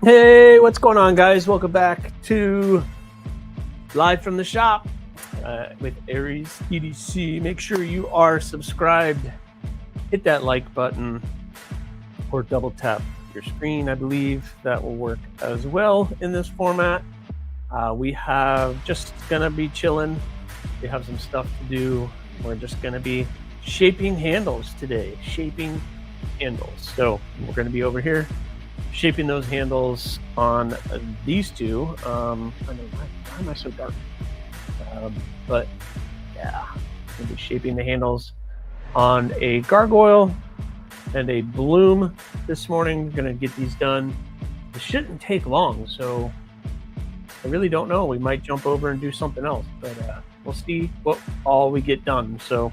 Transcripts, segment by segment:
Hey, what's going on, guys? Welcome back to Live from the Shop with AriesEDC. Make sure you are subscribed. Hit that like button or double tap your screen. I believe that will work as well in this format. We have just gonna be chilling. We have some stuff to do. We're just gonna be shaping handles today. Shaping handles. So we're gonna be over here shaping those handles on these two. I know, why am I so dark? But yeah, we'll be shaping the handles on a gargoyle and a bloom this morning. We're gonna get these done. It shouldn't take long, so I really don't know. We might jump over and do something else, but we'll see what all we get done. So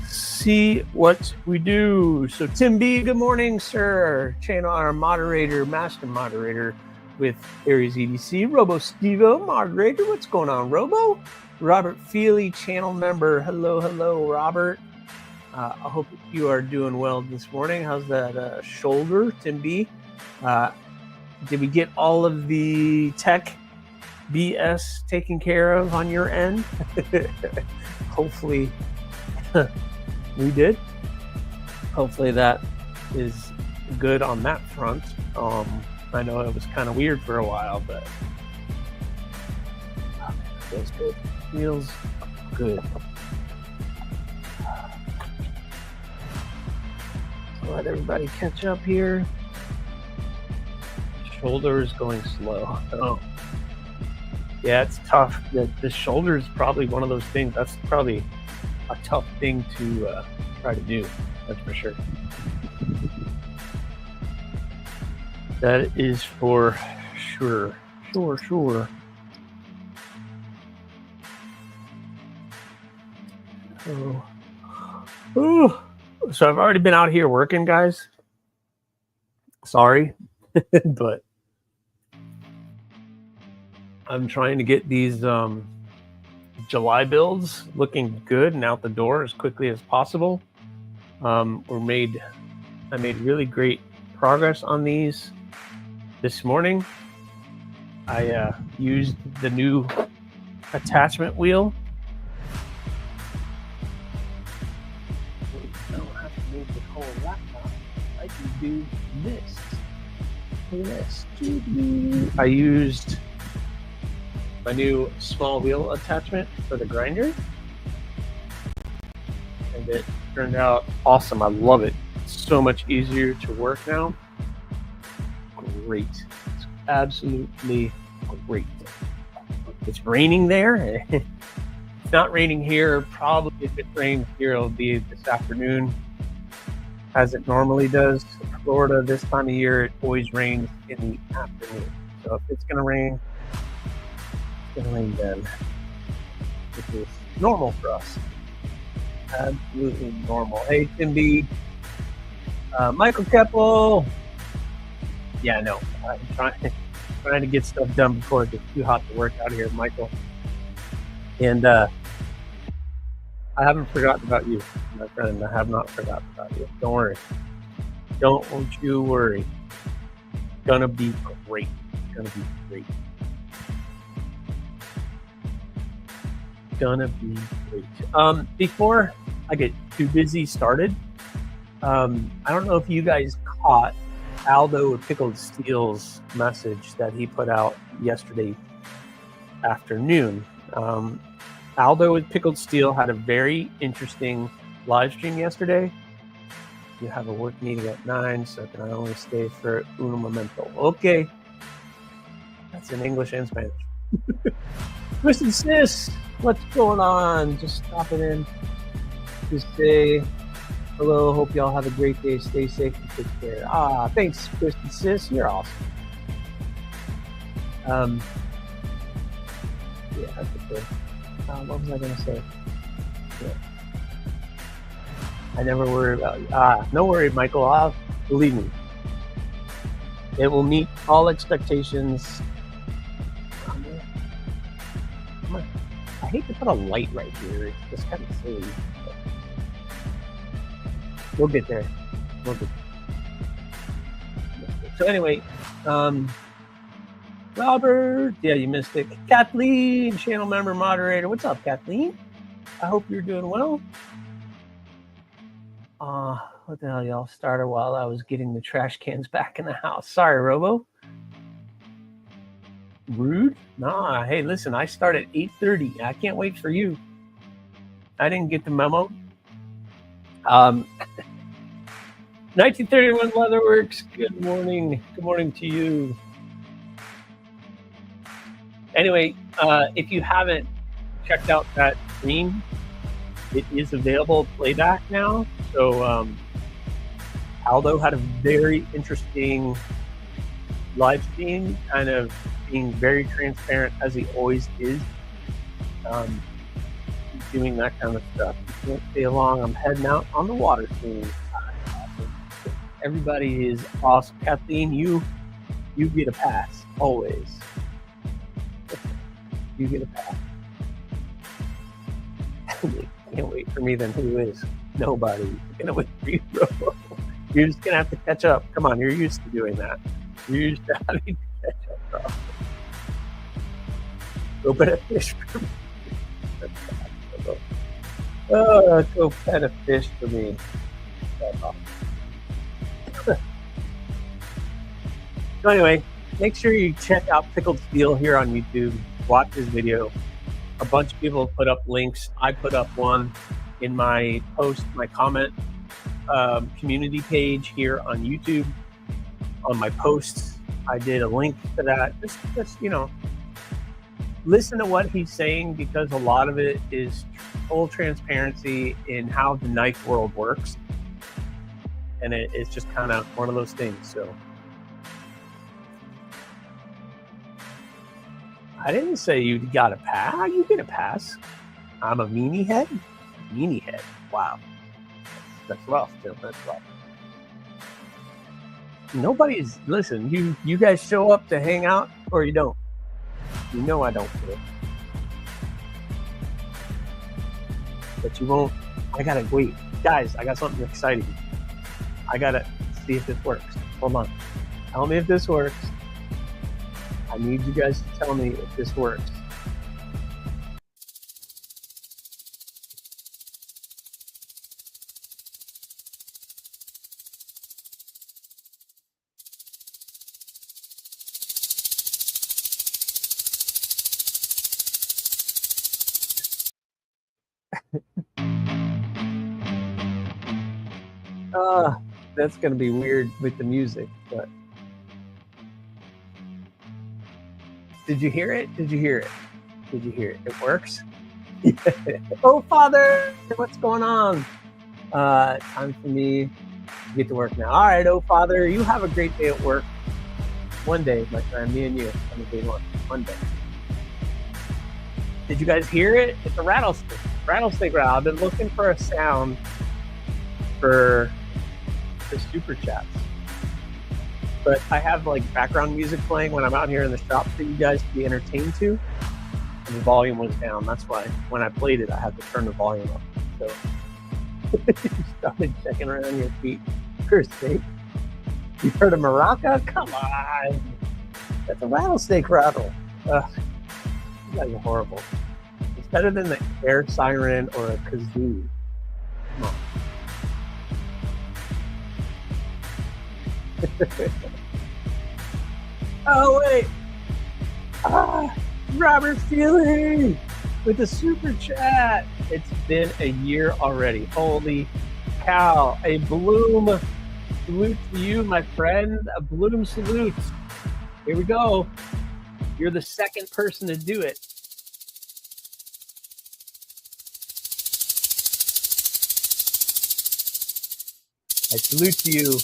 see what we do. So Tim B, good morning, sir. Channel our moderator, master moderator with AriesEDC. Robo Stevo, moderator. What's going on, Robo? Robert Feely, channel member. Hello, Robert. I hope you are doing well this morning. How's that shoulder, Tim B? Did we get all of the tech BS taken care of on your end? Hopefully we did. Hopefully that is good on that front. I know it was kind of weird for a while, but feels good. Feels good. Let everybody catch up here. Shoulder is going slow. Oh, yeah, it's tough. The shoulder is probably one of those things. That's probably a tough thing to try to do. That's for sure. That is for sure. Sure. Oh. So I've already been out here working, guys. Sorry, but I'm trying to get these July builds looking good and out the door as quickly as possible. I made really great progress on these this morning. I used the new attachment wheel. I don't have to move the whole laptop. I can do this. I used my new small wheel attachment for the grinder, and it turned out awesome. I love it. It's so much easier to work now. Great. It's absolutely great. It's raining there. It's not raining here. Probably if it rains here, it'll be this afternoon, as it normally does. Florida, this time of year, it always rains in the afternoon. So if it's going to rain, then, which is normal for us. Absolutely normal. Hey, Tim B. Michael Keppel. Yeah, no. I'm trying to get stuff done before it gets too hot to work out here, Michael. And I haven't forgotten about you, my friend. I have not forgotten about you. Don't worry. Don't you worry. Gonna be great. Gonna be great. Before I get too busy started, I don't know if you guys caught Aldo with Pickled Steel's message that he put out yesterday afternoon. Aldo with Pickled Steel had a very interesting live stream yesterday. You have a work meeting at 9, so can I only stay for un momento? Okay. That's in English and Spanish. Twisted Sis, what's going on? Just stopping in to say hello. Hope y'all have a great day. Stay safe and take care. Thanks, Twisted Sis. You're awesome. Yeah, that's good. What was I going to say? Yeah. I never worry about you. No worry, Michael. Believe me. It will meet all expectations. I hate to put a light right here. It's just kind of silly. We'll get there. So anyway, Robert, yeah, you missed it. Kathleen, channel member, moderator. What's up, Kathleen? I hope you're doing well. What the hell, y'all? Started while I was getting the trash cans back in the house. Sorry, Robo. Rude? Nah, hey, listen, I start at 8:30. I can't wait for you. I didn't get the memo. 1931 Leatherworks, good morning. Good morning to you. Anyway, if you haven't checked out that stream, it is available playback now. So Aldo had a very interesting live stream, kind of being very transparent as he always is. Doing that kind of stuff. You can't stay along. I'm heading out on the water soon. Everybody is awesome. Kathleen, you get a pass always. You get a pass. Can't wait for me then. Who is? Nobody. Gonna wait for you, bro. You're just gonna have to catch up. Come on, you're used to doing that. You're used to having to catch up, bro. Go pet a fish for me. Oh, go pet a fish for me. So anyway, make sure you check out Pickled Steel here on YouTube. Watch this video. A bunch of people put up links. I put up one in my post, my comment community page here on YouTube. On my posts, I did a link to that. Just listen to what he's saying, because a lot of it is full transparency in how the knife world works, and it's just kind of one of those things. So I didn't say you got a pass. You get a pass. I'm a meanie head. Meanie head. Wow, that's rough, Tim. That's rough. Nobody's listen. You guys show up to hang out or you don't. You know I don't do it. But you won't. I gotta wait. Guys, I got something exciting. I gotta see if this works. Hold on. Tell me if this works. I need you guys to tell me if this works. That's going to be weird with the music, but did you hear it? Did you hear it? Did you hear it? It works. Oh, Father, what's going on? Time for me to get to work now. All right, oh, Father, you have a great day at work. One day, my friend, me and you, on the day one day. Did you guys hear it? It's a rattlesnake. Rattlesnake rattle. I've been looking for a sound for the super chats, but I have like background music playing when I'm out here in the shop for you guys to be entertained to, and the volume was down. That's why when I played it, I had to turn the volume up. So you started checking around your feet. First sake, you heard a maraca? Come on, that's a rattlesnake rattle. You guys are horrible. It's better than the air siren or a kazoo. Come on. Oh wait, Robert Feely with the super chat. It's been a year already. Holy cow! A bloom salute to you, my friend. A bloom salute. Here we go. You're the second person to do it. I salute to you.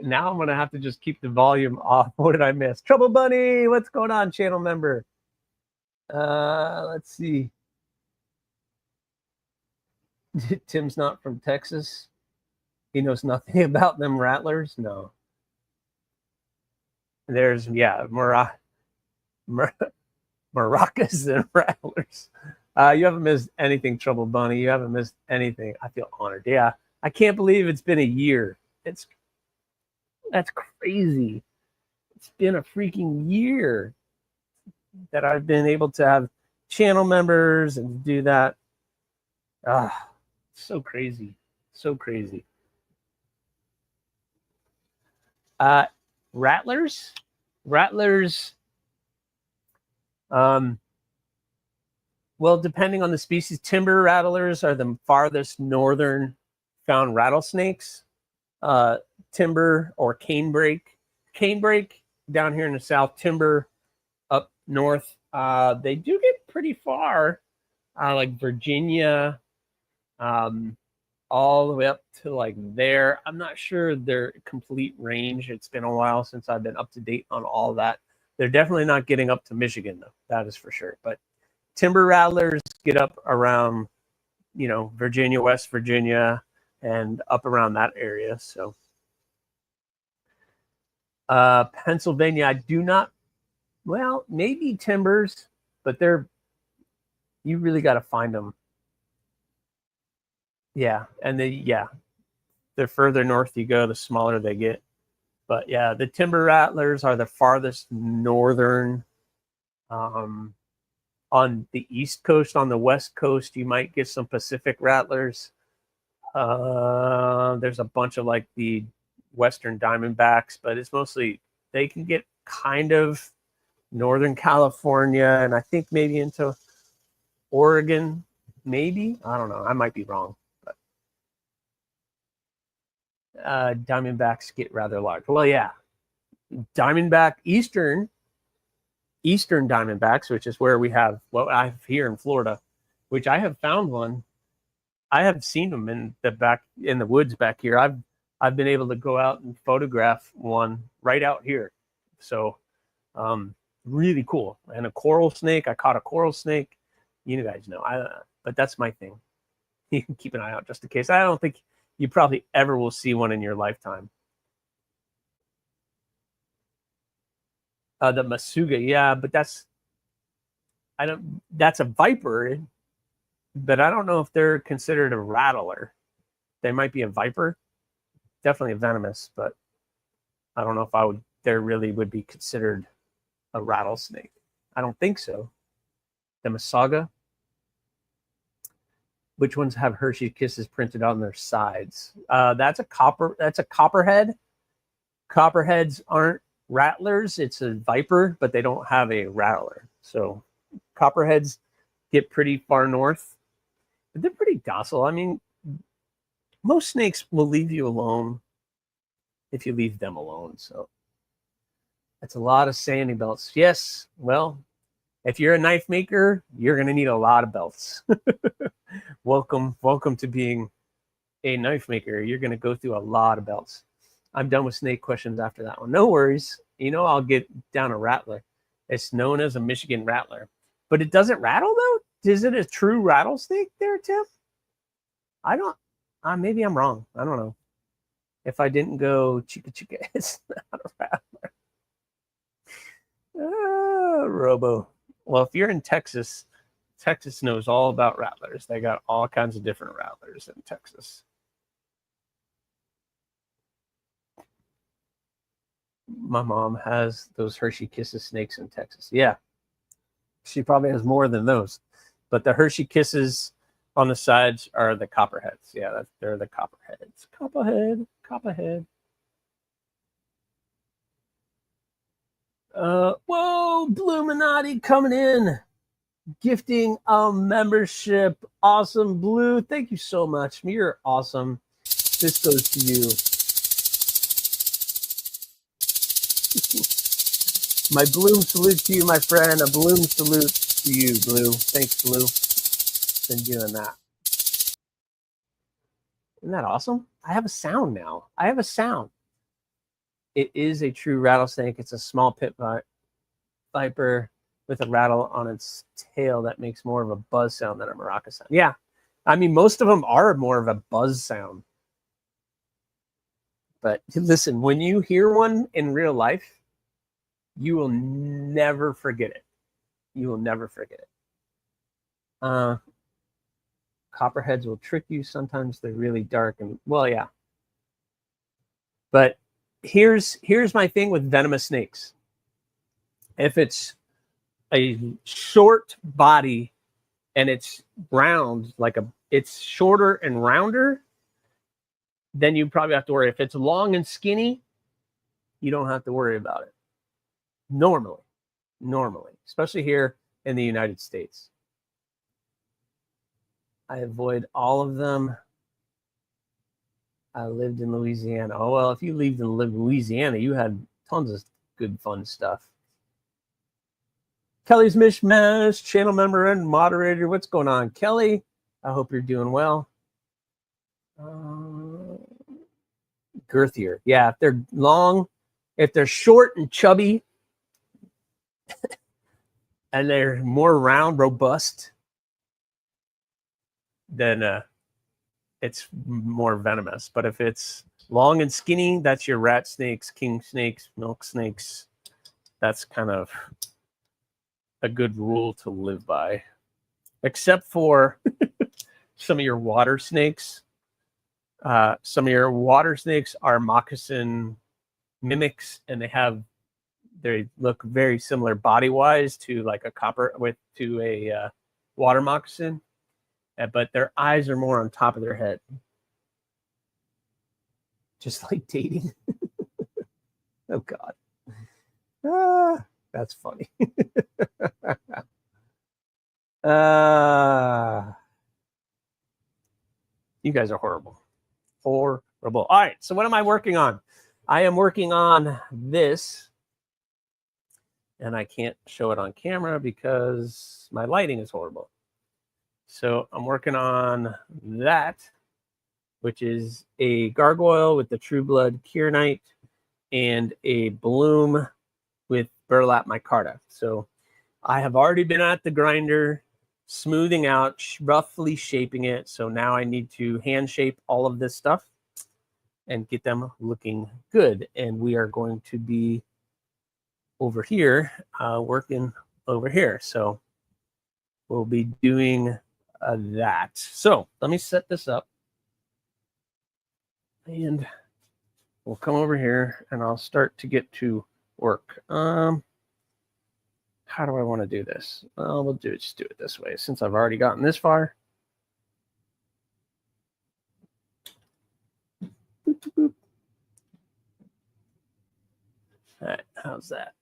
Now I'm going to have to just keep the volume off. What did I miss? Trouble Bunny, what's going on, channel member? Let's see. Tim's not from Texas. He knows nothing about them rattlers. No. There's, yeah, maracas and rattlers. You haven't missed anything, Trouble Bunny. You haven't missed anything. I feel honored. Yeah. I can't believe it's been a year. That's crazy. It's been a freaking year that I've been able to have channel members and do that. So crazy. So crazy. Rattlers. Well, depending on the species, timber rattlers are the farthest northern found rattlesnakes. Timber or canebrake down here in the south, timber up north. They do get pretty far, like Virginia, all the way up to like there. I'm not sure their complete range. It's been a while since I've been up to date on all that. They're definitely not getting up to Michigan, though. That is for sure. But timber rattlers get up around, Virginia, West Virginia, and up around that area. So Pennsylvania, I do not, well, maybe timbers, but you really got to find them. Yeah. And the further north you go, the smaller they get. But yeah, the timber rattlers are the farthest northern. On the East Coast, on the West Coast, you might get some Pacific rattlers. There's a bunch of like the Western Diamondbacks, but it's mostly, they can get kind of Northern California, and I think maybe into Oregon, maybe. I don't know. I might be wrong, but Diamondbacks get rather large. Well, yeah, Eastern Diamondbacks, which is where we have what I have here in Florida, which I have found one. I have seen them in the woods back here. I've been able to go out and photograph one right out here. So really cool. And a coral snake. I caught a coral snake. You guys know. But that's my thing. You can keep an eye out just in case. I don't think you probably ever will see one in your lifetime. The Masuga, yeah, but that's a viper, but I don't know if they're considered a rattler. They might be a viper, definitely a venomous, but I don't know if there really would be considered a rattlesnake. I don't think so. The Masaga. Which ones have Hershey Kisses printed on their sides? That's a copperhead. Copperheads aren't rattlers. It's a viper, but they don't have a rattler. So copperheads get pretty far north, but they're pretty docile. I mean, most snakes will leave you alone if you leave them alone. So that's a lot of sandy belts. Yes. Well, if you're a knife maker, you're going to need a lot of belts. Welcome to being a knife maker. You're going to go through a lot of belts. I'm done with snake questions after that one. No worries. I'll get down a rattler. It's known as a Michigan rattler. But it doesn't rattle, though? Is it a true rattlesnake there, Tim? I don't... maybe I'm wrong. I don't know. If I didn't go chica, it's not a rattler. Robo. Well, if you're in Texas, Texas knows all about rattlers. They got all kinds of different rattlers in Texas. My mom has those Hershey Kisses snakes in Texas. Yeah. She probably has more than those. But the Hershey Kisses on the sides are the copperheads. Yeah, they're the copperheads. Copperhead. Whoa, Bluminati coming in. Gifting a membership. Awesome, Blue. Thank you so much. You're awesome. This goes to you. My Bloom salute to you, my friend. A Bloom salute to you, Blue. Thanks, Blue. Been doing that. Isn't that awesome? I have a sound now. I have a sound. It is a true rattlesnake. It's a small pit viper with a rattle on its tail that makes more of a buzz sound than a maraca sound. Yeah. I mean, most of them are more of a buzz sound. But listen, when you hear one in real life, you will never forget it. You will never forget it. Copperheads will trick you. Sometimes they're really dark and, well, yeah. But here's my thing with venomous snakes. If it's a short body and it's round, it's shorter and rounder, then you probably have to worry. If it's long and skinny, you don't have to worry about it. Normally, especially here in the United States. I avoid all of them. I lived in Louisiana. Oh, well, if you lived in Louisiana, you had tons of good, fun stuff. Kelly's Mishmash, channel member and moderator. What's going on, Kelly? I hope you're doing well. Girthier. Yeah, if they're long, if they're short and chubby, and they're more round, robust, then it's more venomous. But if it's long and skinny, that's your rat snakes, king snakes, milk snakes. That's kind of a good rule to live by, except for some of your water snakes. Some of your water snakes are moccasin mimics, and they look very similar body wise to like a water moccasin, but their eyes are more on top of their head, just like dating. Oh God, that's funny. You guys are horrible. Horrible. All right, so what am I working on? I am working on this, and I can't show it on camera because my lighting is horrible. So I'm working on that, which is a gargoyle with the True Blood Kieranite and a bloom with burlap micarta. So I have already been at the grinder, smoothing out, roughly shaping it. So now I need to hand shape all of this stuff and get them looking good. And we are going to be over here, working over here. So we'll be doing that. So let me set this up. And we'll come over here and I'll start to get to work. How do I want to do this? Well, we'll just do it this way since I've already gotten this far. Boop, boop, boop. All right, how's that?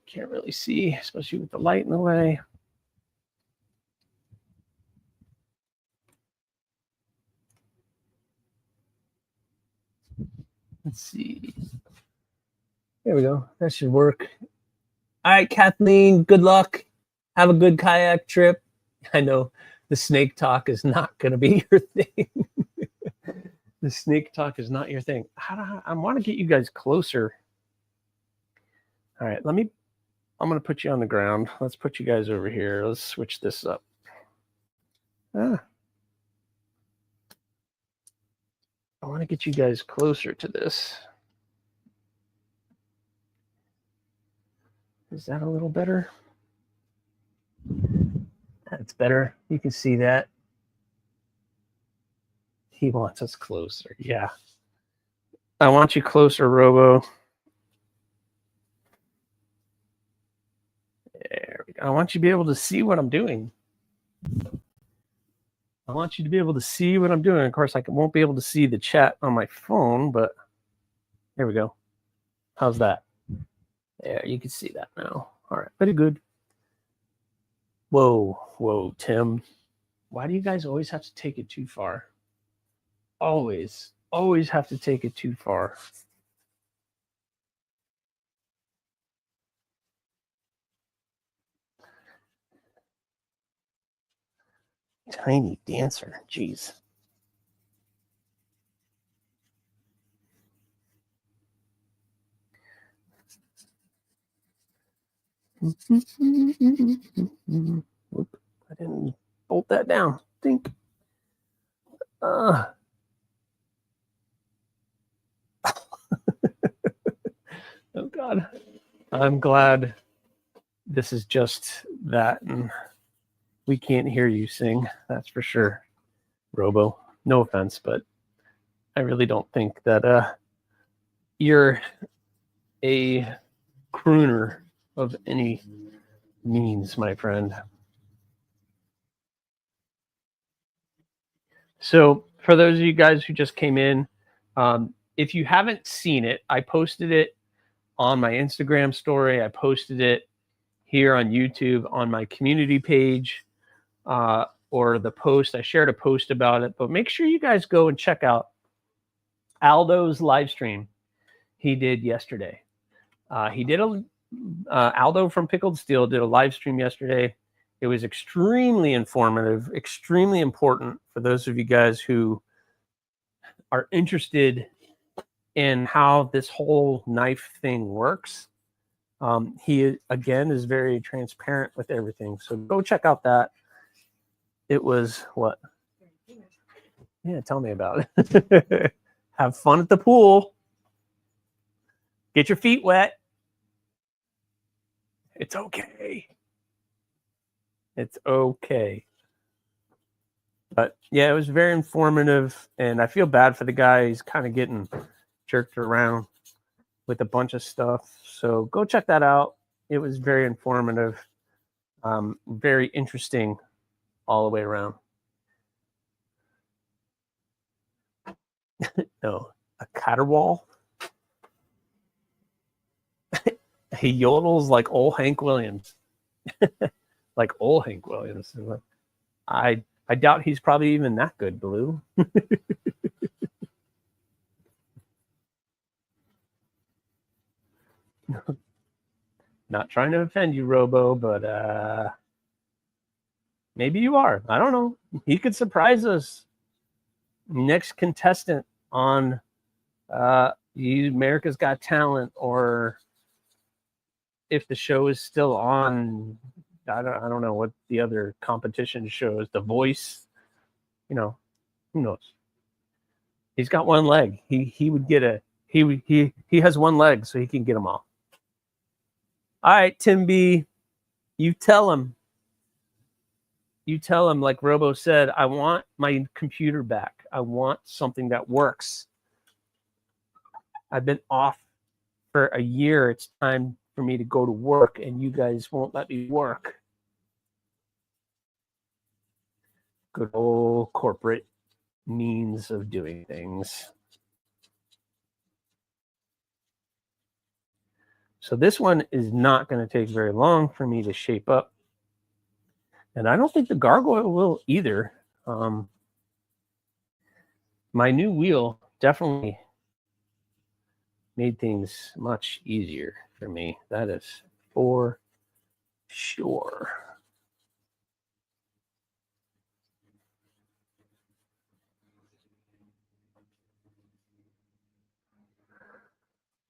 Can't really see, especially with the light in the way. Let's see. There we go. That should work. All right, Kathleen, good luck. Have a good kayak trip. I know the snake talk is not going to be your thing. The snake talk is not your thing. I want to get you guys closer. All right, I'm going to put you on the ground. Let's put you guys over here. Let's switch this up. I want to get you guys closer to this. Is that a little better? That's better. You can see that. He wants us closer. Yeah. I want you closer, Robo. There we go. I want you to be able to see what I'm doing. I want you to be able to see what I'm doing. Of course, I won't be able to see the chat on my phone, but there we go. How's that? There, you can see that now. All right, pretty good. Whoa, Tim. Why do you guys always have to take it too far? Always have to take it too far. Tiny dancer, jeez. Oop, I didn't bolt that down. Think. Oh God. I'm glad this is just that. And We can't hear you sing, that's for sure, Robo. No offense, but I really don't think that you're a crooner of any means, my friend. So for those of you guys who just came in, if you haven't seen it, I posted it on my Instagram story. I posted it here on YouTube on my community page, or the post. I shared a post about it, but make sure you guys go and check out Aldo's live stream he did yesterday. Aldo from Pickled Steel did a live stream yesterday. It was extremely informative, extremely important for those of you guys who are interested in how this whole knife thing works. He, again, is very transparent with everything. So go check out that. It was what? Yeah, tell me about it. Have fun at the pool. Get your feet wet. It's okay. It's okay. But yeah, it was very informative, and I feel bad for the guy. He's kind of getting jerked around with a bunch of stuff. So go check that out. It was very informative, very interesting all the way around. No, a caterwaul. He yodels like old Hank Williams. Like old Hank Williams. I doubt he's probably even that good, Blue. Not trying to offend you, Robo, but maybe you are. I don't know. He could surprise us. Next contestant on America's Got Talent, or if the show is still on, I don't know what the other competition shows. The Voice, you know, who knows? He's got one leg. He would get he has one leg, so he can get them all. All right, Tim B, you tell him. You tell him, like Robo said, I want my computer back. I want something that works. I've been off for a year. It's time for me to go to work, and you guys won't let me work. Good old corporate means of doing things. So this one is not going to take very long for me to shape up. And I don't think the gargoyle will either. My new wheel definitely made things much easier for me. That is for sure.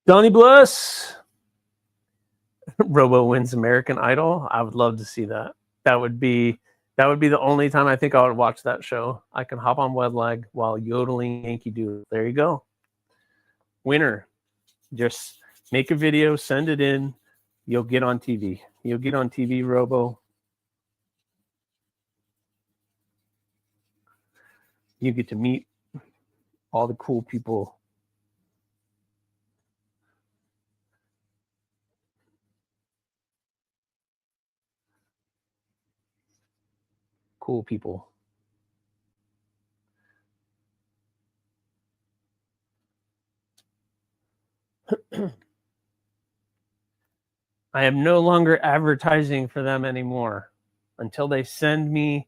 Donnie Bliss. Robo wins American Idol. I would love to see that. That would be the only time I think I would watch that show. I can hop on web leg while yodeling Yankee Doodle. There you go. Winner. Just make a video, send it in. You'll get on TV. You'll get on TV, Robo. You get to meet all the cool people. Cool people. I am no longer advertising for them anymore until they send me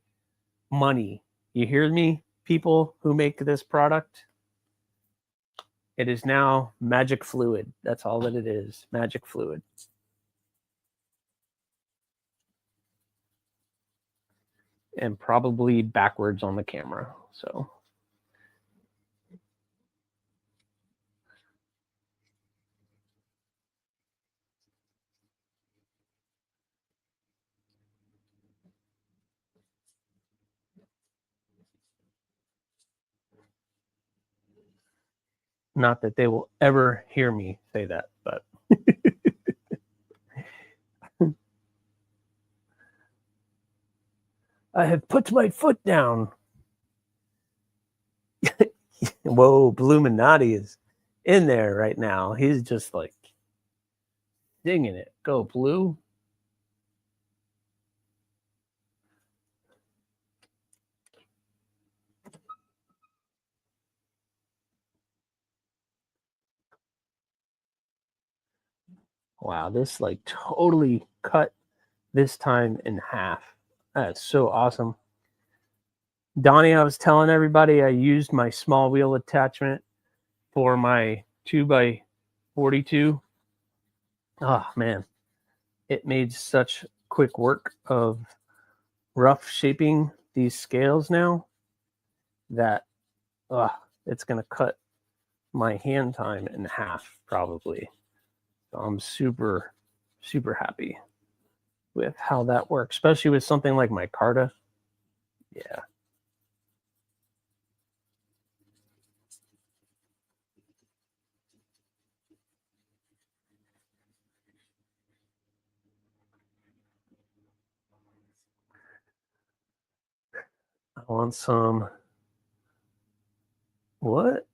money. You hear me, people who make this product? It is now magic fluid. That's all that it is. Magic fluid. And probably backwards on the camera. So not that they will ever hear me say that, but I have put my foot down. Whoa, Bluminati is in there right now. He's just like singing it. Go, Blue. Wow, this like totally cut this time in half. That's so awesome. Donnie, I was telling everybody I used my small wheel attachment for my 2x42. Oh man, it made such quick work of rough shaping these scales now that it's going to cut my hand time in half probably. So I'm super, super happy with how that works, especially with something like my Carta. Yeah. I want some. What?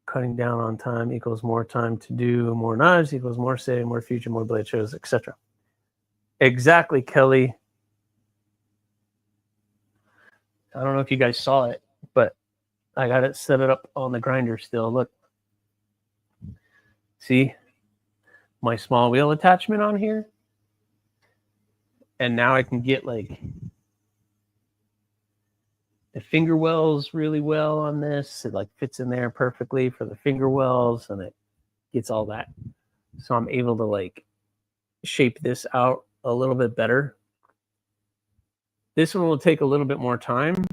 Cutting down on time equals more time to do more knives equals more saving, more future, more blade shows, etc. Exactly, Kelly. I don't know if you guys saw it, but I got it set up on the grinder still. Look. See my small wheel attachment on here? And now I can get like the finger wells really well on this. It like fits in there perfectly for the finger wells and it gets all that. So I'm able to like shape this out a little bit better. This one will take a little bit more time,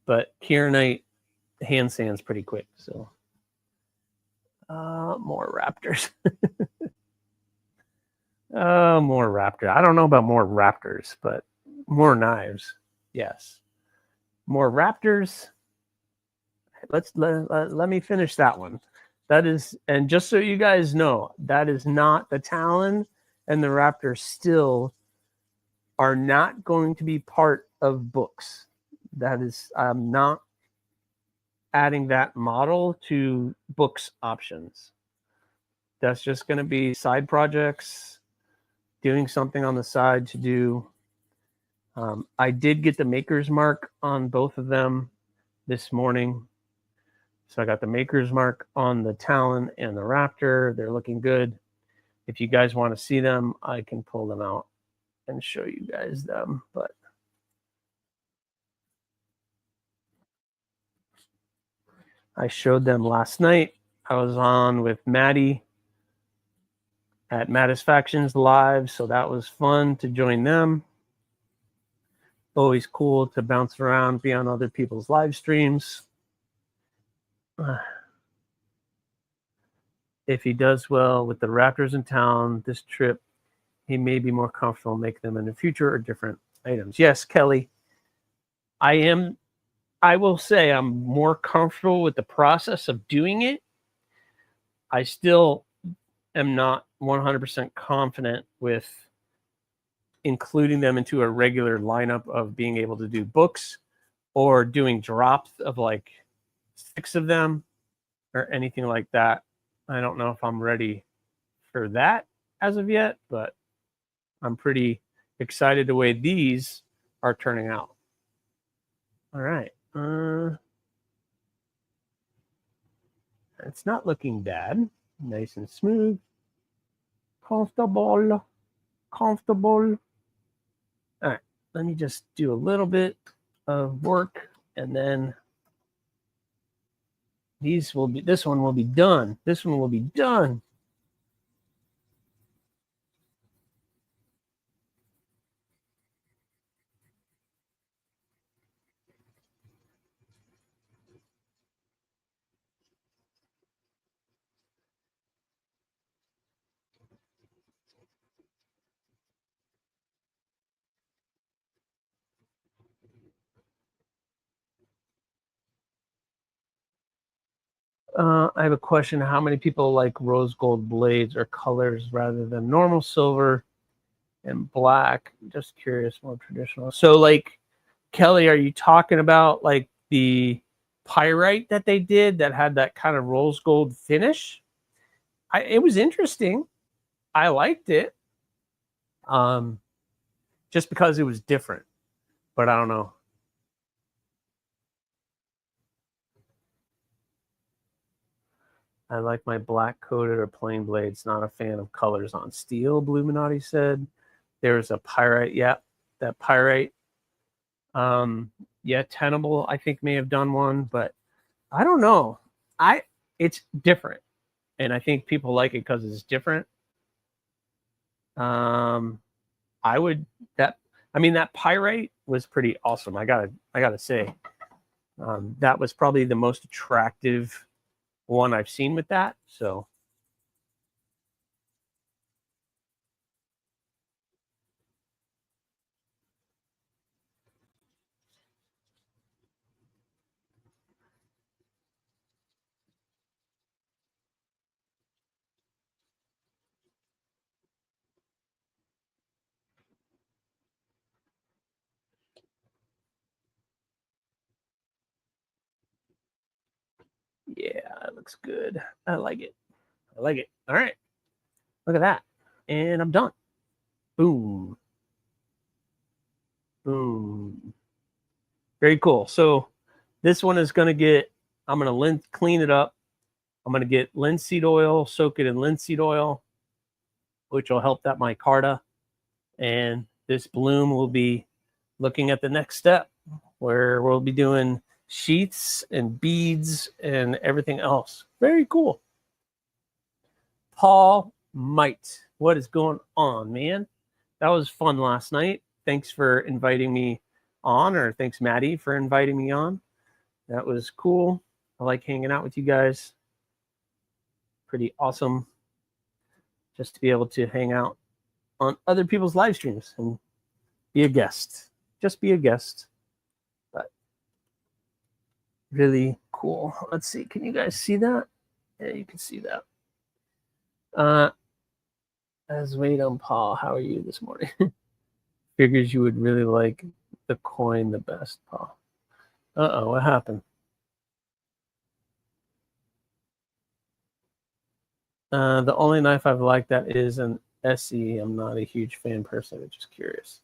but Kieranite hand sands pretty quick. So more raptors. More raptor. I don't know about more raptors, but more knives. Yes. More raptors. Let me finish that one. That is, and just so you guys know, that is not the Talon and the Raptor still are not going to be part of books. That is, I'm not adding that model to books options. That's just going to be side projects, doing something on the side to do. I did get the maker's mark on both of them this morning. So I got the maker's mark on the Talon and the Raptor. They're looking good. If you guys want to see them, I can pull them out and show you guys them. But I showed them last night. I was on with Maddie at Mattisfactions Live, so that was fun to join them. Always cool to bounce around, be on other people's live streams. If he does well with the Raptors in town this trip, he may be more comfortable making them in the future or different items. Yes, Kelly, I will say I'm more comfortable with the process of doing it. I still am not 100% confident with including them into a regular lineup of being able to do books or doing drops of like 6 of them or anything like that. I don't know if I'm ready for that as of yet, but I'm pretty excited the way these are turning out. All right. It's not looking bad. Nice and smooth. Comfortable. All right. Let me just do a little bit of work and then this one will be done. This one will be done. I have a question. How many people like rose gold blades or colors rather than normal silver? and black. Just curious, more traditional. So like, Kelly, are you talking about like the pyrite that they did that had that kind of rose gold finish? It was interesting. I liked it. Just because it was different, but I don't know. I like my black coated or plain blades. Not a fan of colors on steel, Bluminati said. There's a pyrite. Yeah, that pyrite. Yeah, Tenable, I think, may have done one, but I don't know. It's different. And I think people like it because it's different. That pyrite was pretty awesome. I gotta say. That was probably the most attractive one I've seen with that. So yeah, it looks good. I like it. I like it. All right. Look at that. And I'm done. Boom. Boom. Very cool. So this one is going to get, I'm going to clean it up. I'm going to get linseed oil, soak it in linseed oil, which will help that micarta. And this bloom will be looking at the next step where we'll be doing sheaths and beads and everything else. Very cool. Paul Might, what is going on, man? That was fun last night. Thanks for inviting me on, or thanks, Maddie, for inviting me on. That was cool. I like hanging out with you guys. Pretty awesome just to be able to hang out on other people's live streams and be a guest. Just be a guest. But really cool. Let's see. Can you guys see that? Yeah, you can see that. As wait on Paul, how are you this morning? Figures you would really like the coin the best, Paul. Uh-oh, what happened? The only knife I've liked that is an SE. I'm not a huge fan personally, just curious.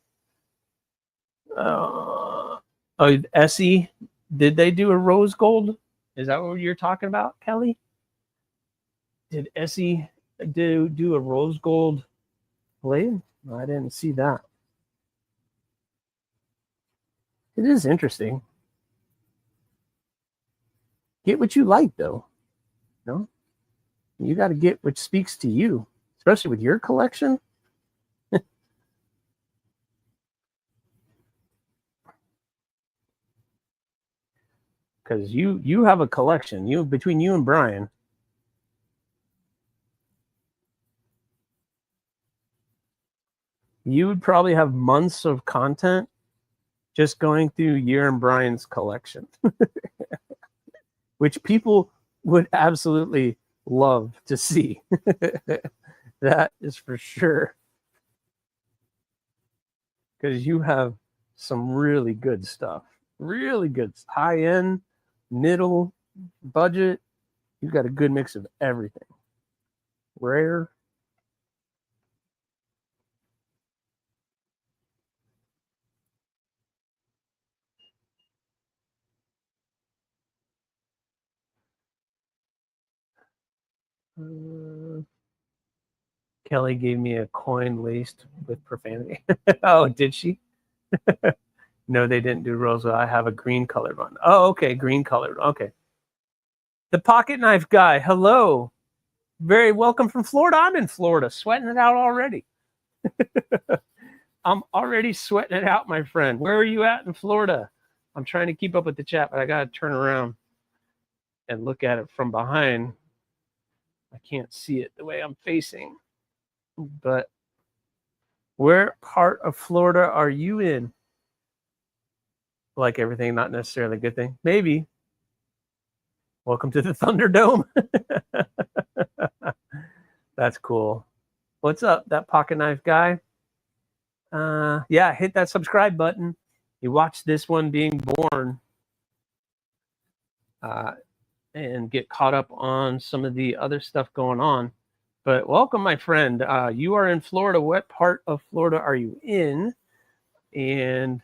SE, did they do a rose gold? Is that what you're talking about, Kelly? Did SE do a rose gold blade? I didn't see that. It is interesting. Get what you like, though. No, you got to get what speaks to you, especially with your collection. Because you have a collection. Between you and Brian. You would probably have months of content just going through your and Brian's collection, which people would absolutely love to see. That is for sure. Because you have some really good stuff. Really good. High end, middle, budget. You've got a good mix of everything. Rare. Kelly gave me a coin laced with profanity. Oh, did she? No, they didn't do rosa. I have a green colored one. Oh, okay. Green colored. Okay. The pocket knife guy. Hello. Very welcome from Florida. I'm in Florida, sweating it out already. I'm already sweating it out, my friend. Where are you at in Florida? I'm trying to keep up with the chat, but I got to turn around and look at it from behind. I can't see it the way I'm facing. But where part of Florida are you in? Like everything, not necessarily a good thing. Maybe. Welcome to the Thunderdome. That's cool. What's up, that pocket knife guy? Yeah, hit that subscribe button. You watch this one being born and get caught up on some of the other stuff going on. But welcome, my friend. You are in Florida. What part of Florida are you in? And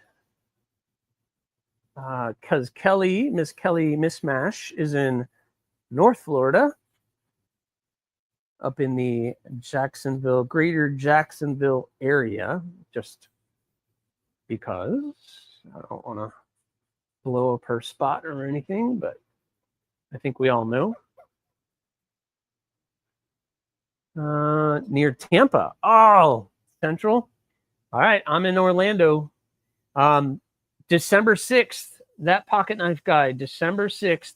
because Miss Kelly Mismash is in North Florida, up in the greater Jacksonville area, just because I don't want to blow up her spot or anything, but I think we all know. Near Tampa. Oh, Central. All right, I'm in Orlando. December 6th, that pocket knife guide, December 6th.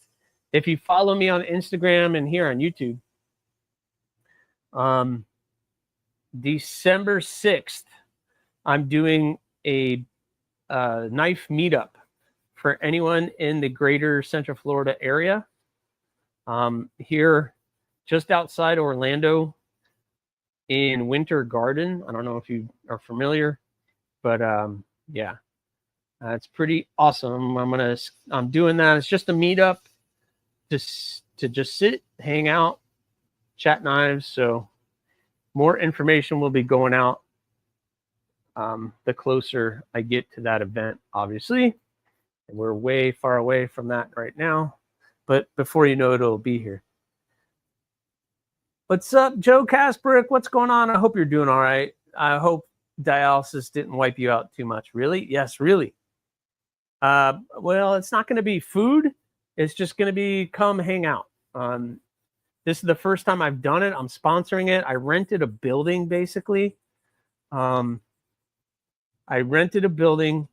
If you follow me on Instagram and here on YouTube, December 6th, I'm doing a knife meetup for anyone in the greater Central Florida area. Here, just outside Orlando in Winter Garden. I don't know if you are familiar, but yeah. It's pretty awesome. I'm doing that. It's just a meetup to just sit, hang out, chat knives. So more information will be going out the closer I get to that event, obviously. And we're way far away from that right now. But before you know it, it'll be here. What's up, Joe Kasprick? What's going on? I hope you're doing all right. I hope dialysis didn't wipe you out too much. Really? Yes, really. Well, it's not going to be food. It's just going to be come hang out. This is the first time I've done it. I'm sponsoring it. I rented a building, basically. I rented a building,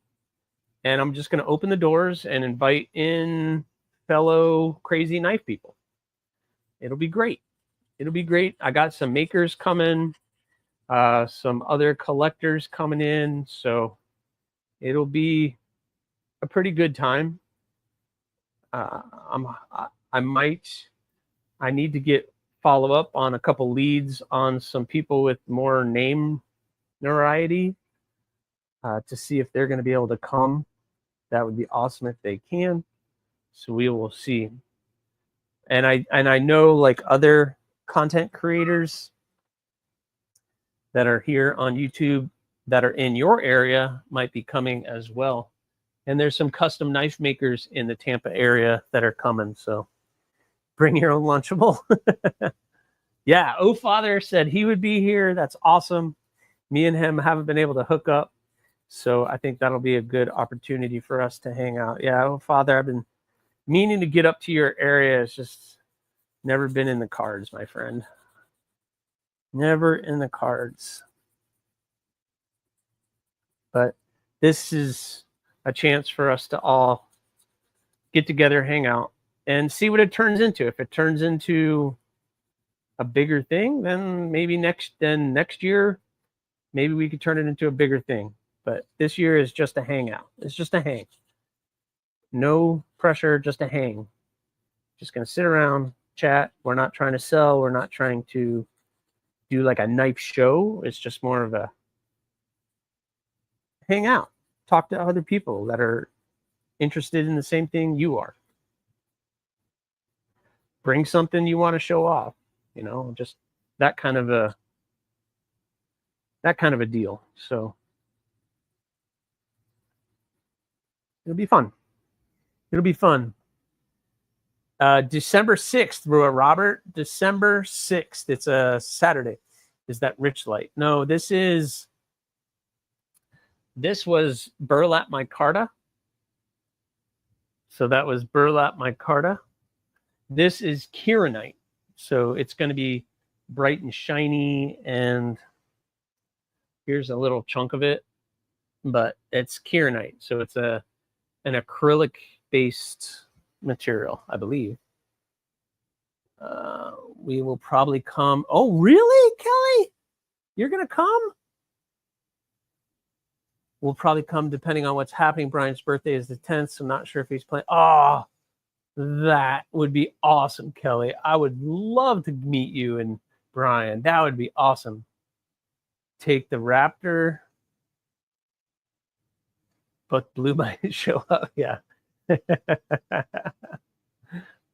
and I'm just going to open the doors and invite in fellow crazy knife people. It'll be great. It'll be great. I got some makers coming, some other collectors coming in. So it'll be a pretty good time. I need to get follow up on a couple leads on some people with more name notoriety to see if they're going to be able to come. That would be awesome if they can. So we will see. And I know like other content creators that are here on YouTube that are in your area might be coming as well. And there's some custom knife makers in the Tampa area that are coming. So bring your own Lunchable. Yeah, Oh Father said he would be here. That's awesome. Me and him haven't been able to hook up. So I think that'll be a good opportunity for us to hang out. Yeah, Oh Father, I've been meaning to get up to your area. It's just never been in the cards, my friend. Never in the cards. But this is a chance for us to all get together, hang out, and see what it turns into. If it turns into a bigger thing, then maybe next year, maybe we could turn it into a bigger thing. But this year is just a hangout. It's just a hang. No pressure, just a hang. Just going to sit around, chat. We're not trying to sell. We're not trying to do like a knife show. It's just more of a hang out. Talk to other people that are interested in the same thing you are. Bring something you want to show off, you know, just that kind of a deal. So it'll be fun. It'll be fun. December 6th, Robert. December 6th. It's a Saturday. Is that Rich Light? No, this was Burlap Micarta. So that was Burlap Micarta. This is Kieranite. So it's going to be bright and shiny. And here's a little chunk of it. But it's Kieranite. So it's an acrylic-based material, I believe. We will probably come. Oh, really, Kelly? You're going to come? We'll probably come depending on what's happening. Brian's birthday is the 10th, so I'm not sure if he's playing. Oh, that would be awesome, Kelly. I would love to meet you and Brian. That would be awesome. Take the Raptor. but Blue might show up. Yeah.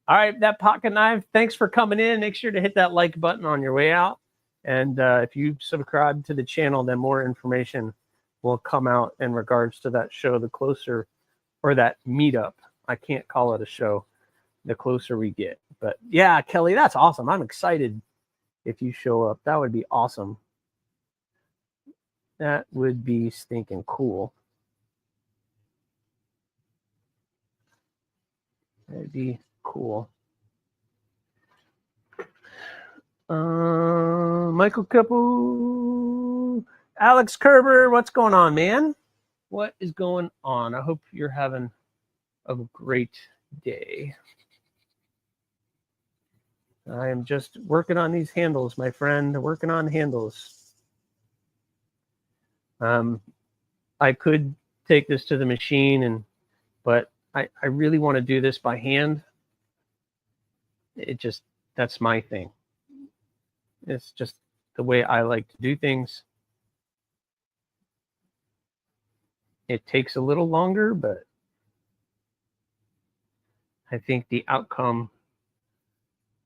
All right, that pocket knife, thanks for coming in. Make sure to hit that like button on your way out. And if you subscribe to the channel, then more information will come out in regards to that show, the closer, or that meetup. I can't call it a show, the closer we get. But yeah, Kelly, that's awesome. I'm excited if you show up. That would be awesome. That would be stinking cool. That'd be cool. Michael Couple, Alex Kerber, what's going on, man? What is going on? I hope you're having a great day. I am just working on these handles, my friend. Working on handles. I could take this to the machine, but I really want to do this by hand. That's my thing. It's just the way I like to do things. It takes a little longer, but I think the outcome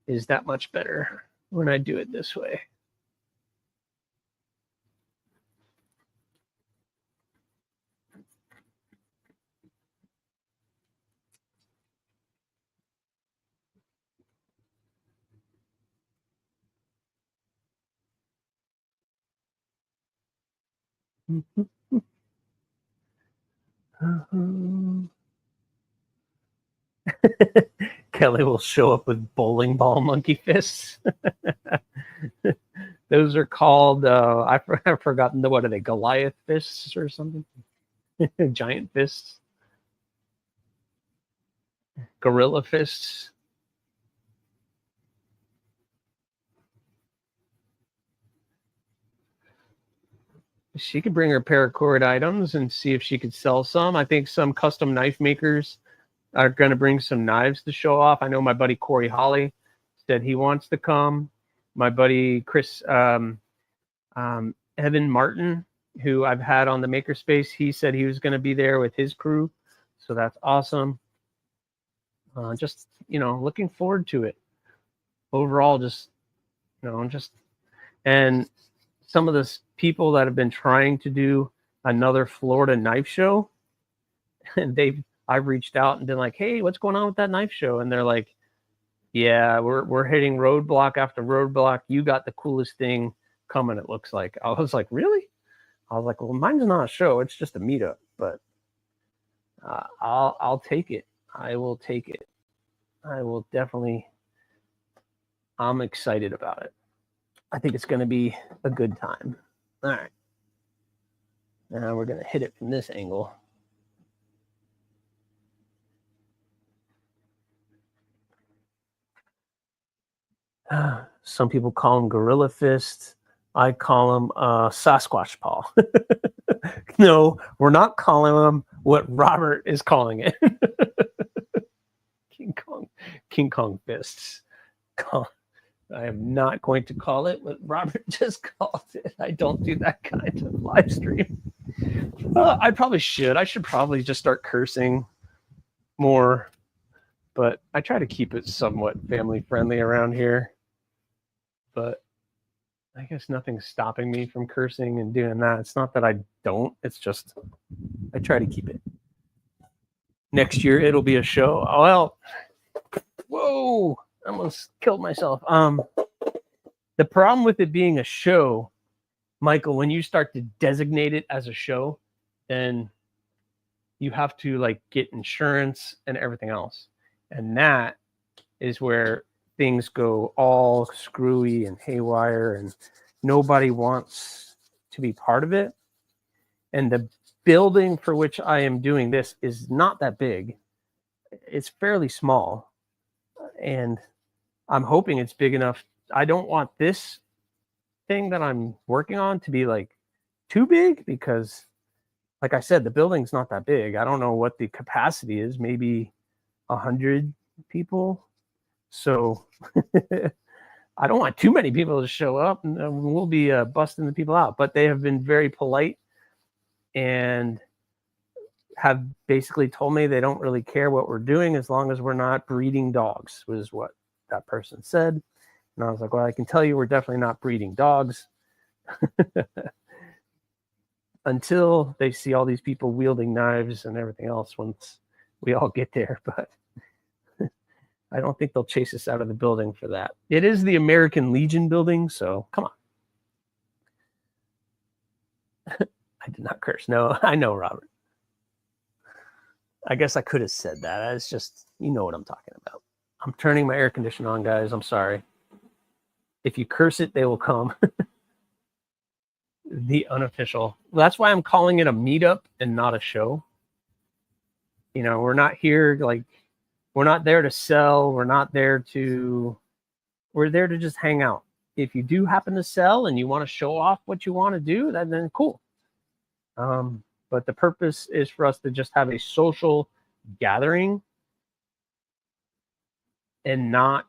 is that much better when I do it this way. Kelly will show up with bowling ball monkey fists. Those are called, I've forgotten, what are they, Goliath fists or something? Giant fists? Gorilla fists? She could bring her paracord items and see if she could sell some. I think some custom knife makers are going to bring some knives to show off. I know my buddy Corey Holly said he wants to come. My buddy Chris Evan Martin, who I've had on the Makerspace, he said he was going to be there with his crew. So that's awesome. Just, looking forward to it. Overall, and some of the people that have been trying to do another Florida knife show, and I've reached out and been like, hey, what's going on with that knife show? And they're like, yeah, we're hitting roadblock after roadblock. You got the coolest thing coming, it looks like. I was like, really? I was like, well, mine's not a show. It's just a meetup, but I'll take it. I will take it. I will definitely. I'm excited about it. I think it's going to be a good time. All right. Now we're going to hit it from this angle. Some people call them gorilla fist. I call them Sasquatch paw. No, we're not calling them what Robert is calling it. King Kong fists. I am not going to call it what Robert just called it. I don't do that kind of live stream. I probably should. I should probably just start cursing more, but I try to keep it somewhat family friendly around here. But I guess nothing's stopping me from cursing and doing that. It's not that I don't. It's just I try to keep it. Next year it'll be a show. Oh, well, whoa! I almost killed myself. The problem with it being a show, Michael, when you start to designate it as a show, then you have to get insurance and everything else. And that is where things go all screwy and haywire, and nobody wants to be part of it. And the building for which I am doing this is not that big. It's fairly small. And I'm hoping it's big enough. I don't want this thing that I'm working on to be too big, because like I said, the building's not that big. I don't know what the capacity is, maybe 100 people. So I don't want too many people to show up, and we'll be busting the people out. But they have been very polite and have basically told me they don't really care what we're doing as long as we're not breeding dogs, was what that person said. And I was like, well, I can tell you we're definitely not breeding dogs until they see all these people wielding knives and everything else once we all get there. But I don't think they'll chase us out of the building for that. It is the American Legion building, so come on. I did not curse. No, I know, Robert. I guess I could have said that. It's just, you know what I'm talking about. I'm turning my air conditioner on, guys. I'm sorry. If you curse it, they will come. The unofficial. Well, that's why I'm calling it a meetup and not a show. You know, we're not here, like, we're not there to sell. We're there to just hang out. If you do happen to sell and you want to show off what you want to do, then cool. But the purpose is for us to just have a social gathering and not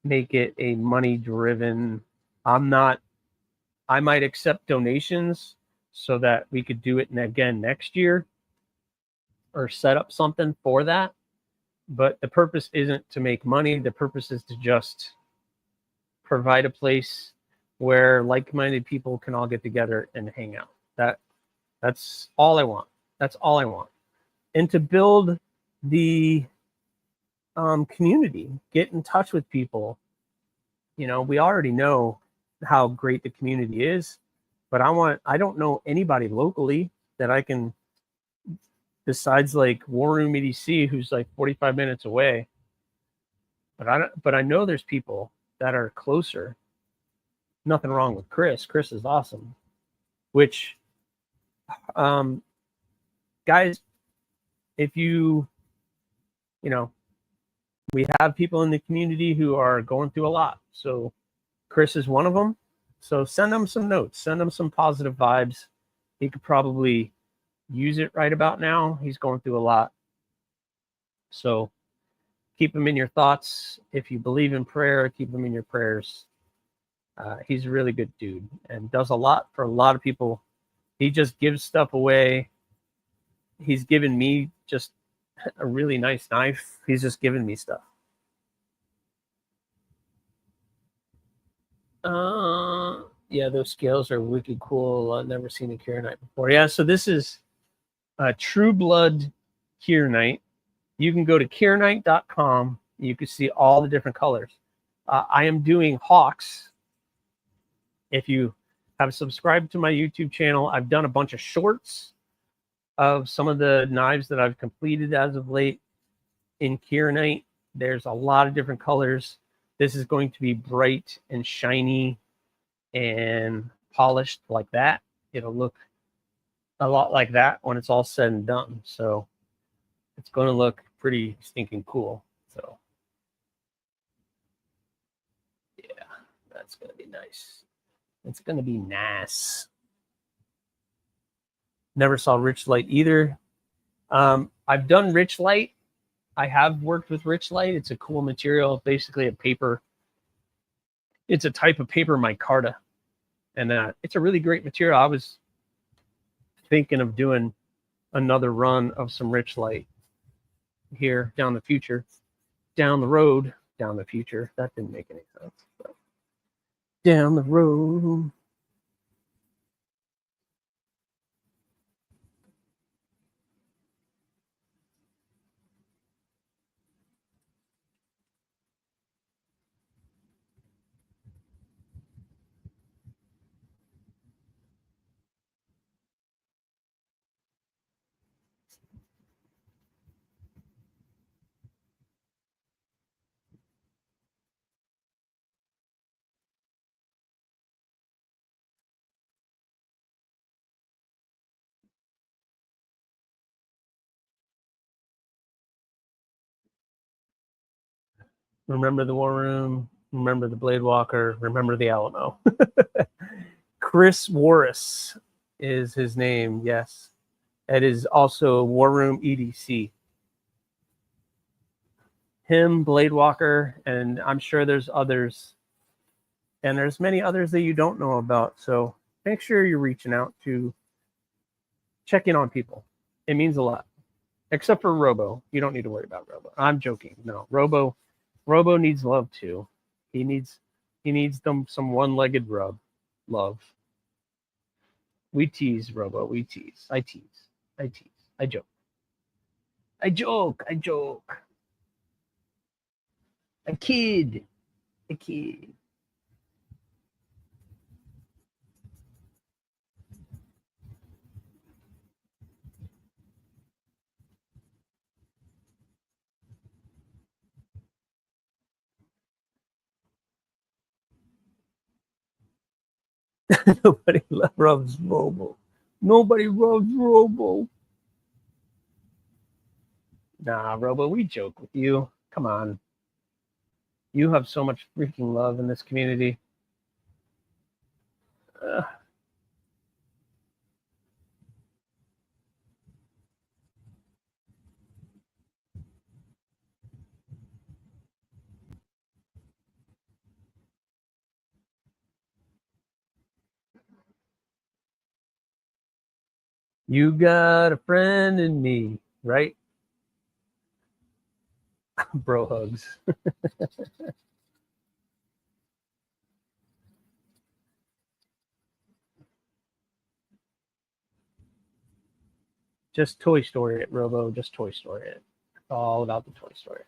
make it a money-driven. I might accept donations so that we could do it again next year or set up something for that. But the purpose isn't to make money. The purpose is to just provide a place where like-minded people can all get together and hang out. That's all I want. That's all I want. And to build the community, get in touch with people. You know, we already know how great the community is, but I don't know anybody locally that I can, besides like War Room EDC, who's like 45 minutes away. But I know there's people that are closer. Nothing wrong with Chris. Chris is awesome. Which, guys, if you know, we have people in the community who are going through a lot. So Chris is one of them. So send him some notes, send him some positive vibes. He could probably use it right about now. He's going through a lot. So keep him in your thoughts. If you believe in prayer, keep him in your prayers. He's a really good dude and does a lot for a lot of people. He just gives stuff away. He's given me just a really nice knife. He's just given me stuff. Yeah, those scales are wicked cool. I've never seen a Kieranite before. Yeah, so this is a True Blood Kieranite. You can go to kieranite.com. You can see all the different colors. I am doing hawks. If you have subscribed to my YouTube channel, I've done a bunch of shorts of some of the knives that I've completed as of late in Kieranite. There's a lot of different colors. This is going to be bright and shiny and polished like that. It'll look a lot like that when it's all said and done. So it's going to look pretty stinking cool. So yeah, that's going to be nice. It's going to be nice. Never saw Rich Light either. I've done Rich Light. I have worked with Rich Light. It's a cool material, basically a paper. It's a type of paper micarta. And it's a really great material. I was thinking of doing another run of some Rich Light here down the future. Down the road, down the future. That didn't make any sense. But down the road. Remember the War Room. Remember the Blade Walker. Remember the Alamo. Chris Warris is his name. Yes. It is also War Room EDC. Him, Blade Walker, and I'm sure there's others. And there's many others that you don't know about. So make sure you're reaching out to check in on people. It means a lot. Except for Robo. You don't need to worry about Robo. I'm joking. No, Robo needs love too. He needs some one-legged love. We tease, Robo. We tease. I tease. I tease. I joke. I joke. I joke. A kid. A kid. Nobody loves Robo. Nobody loves Robo. Nah, Robo, we joke with you. Come on. You have so much freaking love in this community. You got a friend in me, right? Bro hugs. Just Toy Story it, Robo. Just Toy Story it. It's all about the Toy Story.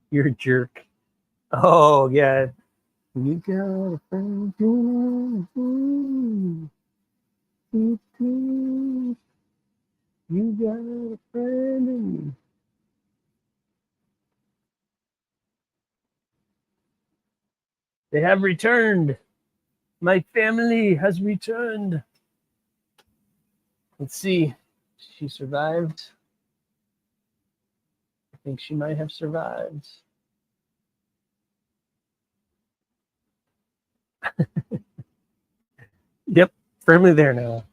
You're a jerk. Oh, yeah. You got a friend. You got a friend in me. They have returned. My family has returned. Let's see. She survived. I think she might have survived. Yep, firmly there now.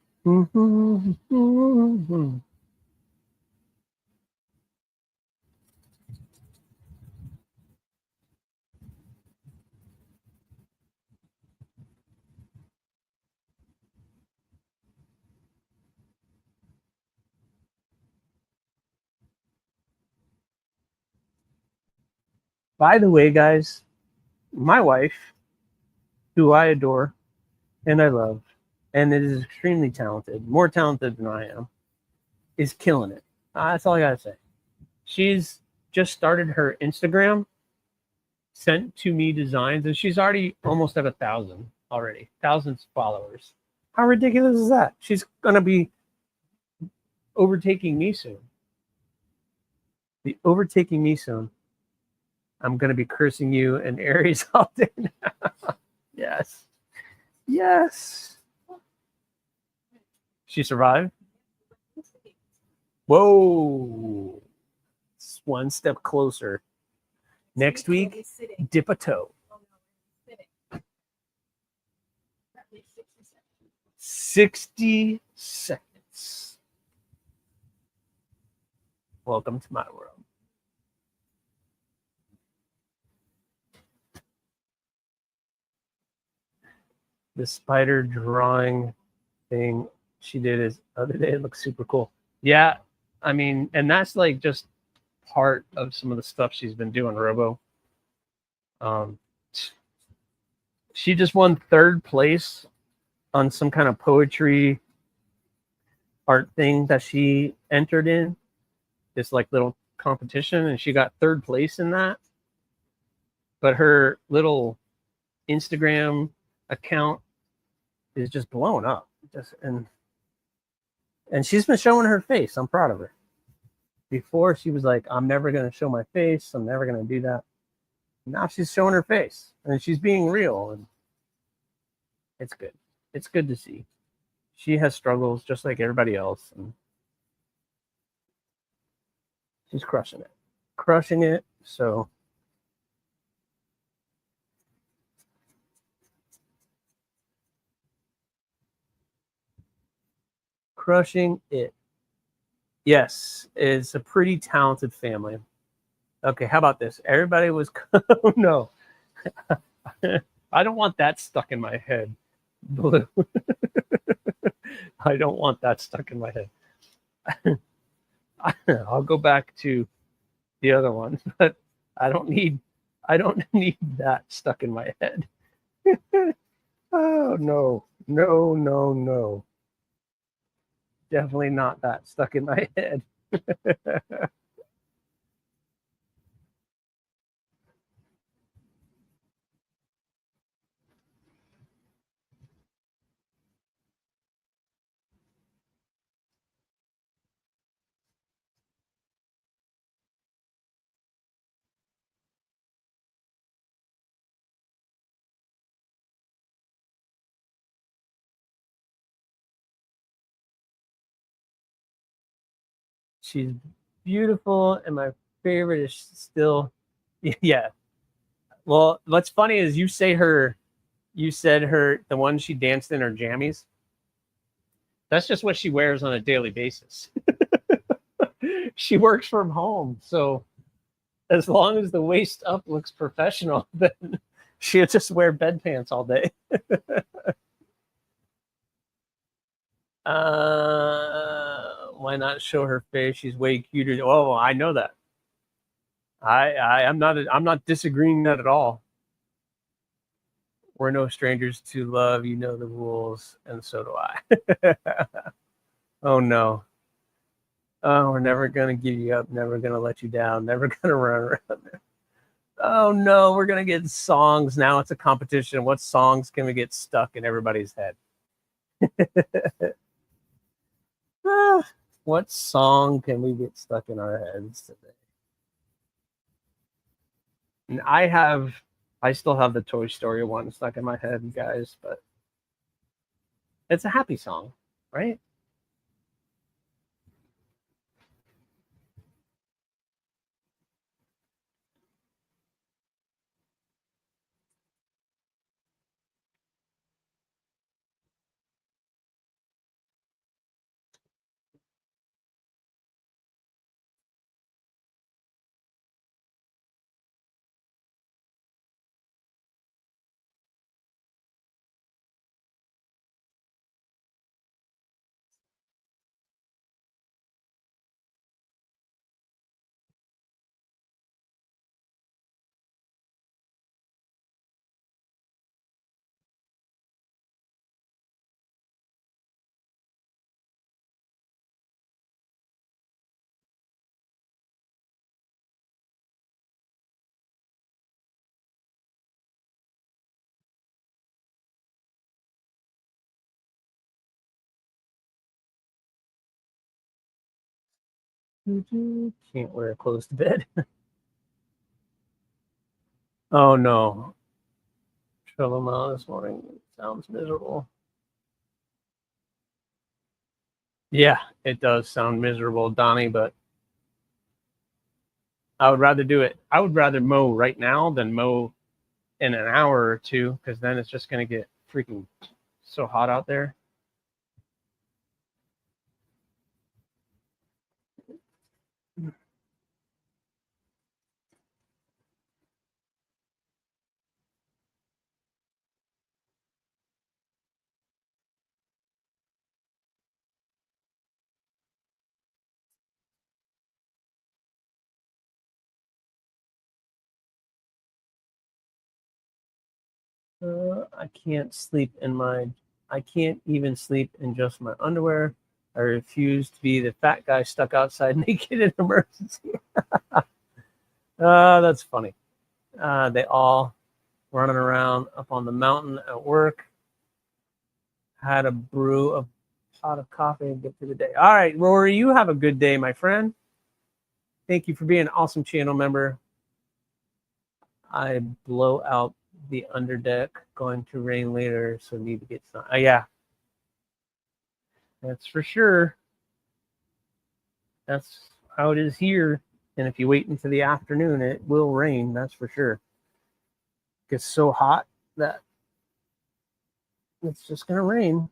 By the way, guys, my wife, who I adore and I love, and it is extremely talented, more talented than I am, is killing it. That's all I gotta say. She's just started her Instagram, sent to me designs, and she's already almost at 1,000 already, thousands of followers. How ridiculous is that? She's gonna be overtaking me soon. Overtaking me soon. I'm gonna be cursing you and Aries all day now. Yes. Yes. She survived? Whoa. It's one step closer. Next week, dip a toe. 60 seconds. Welcome to my world. The spider drawing thing she did is other day, it looks super cool. Yeah, I mean, and that's like just part of some of the stuff she's been doing, Robo. She just won 3rd place on some kind of poetry art thing that she entered in, this like little competition, and she got 3rd place in that. But her little Instagram account is just blowing up. And she's been showing her face. I'm proud of her. Before she was like, I'm never going to show my face. I'm never going to do that. Now she's showing her face and she's being real, and it's good. It's good to see. She has struggles just like everybody else, and she's crushing it. Crushing it. So crushing it. Yes, it's a pretty talented family. Okay, how about this? Everybody was, oh no. I don't want that stuck in my head. Blue. I don't want that stuck in my head. I'll go back to the other one, but I don't need that stuck in my head. Oh no, no, no, no. Definitely not that stuck in my head. She's beautiful, and my favorite is still, yeah. Well, what's funny is you said the one she danced in her jammies. That's just what she wears on a daily basis. She works from home, so as long as the waist up looks professional, then she'll just wear bed pants all day. Why not show her face? She's way cuter. Oh, I know that. I'm not disagreeing that at all. We're no strangers to love. You know the rules, and so do I. Oh no. Oh, we're never gonna give you up. Never gonna let you down. Never gonna run around there. Oh no, we're gonna get songs now. It's a competition. What songs can we get stuck in everybody's head? What song can we get stuck in our heads today? And I still have the Toy Story one stuck in my head, guys, but it's a happy song, right? Can't wear clothes to bed. Oh no. Shalom this morning. Sounds miserable. Yeah, it does sound miserable, Donnie, but I would rather do it. I would rather mow right now than mow in an hour or two, because then it's just going to get freaking so hot out there. I can't even sleep in just my underwear. I refuse to be the fat guy stuck outside naked in emergency. That's funny. They all running around up on the mountain at work. Had a brew of pot of coffee and get through the day. All right, Rory, you have a good day, my friend. Thank you for being an awesome channel member. I blow out the underdeck. Going to rain later, so need to get some. Yeah, that's for sure. That's how it is here. And if you wait until the afternoon, it will rain. That's for sure. It gets so hot that it's just going to rain.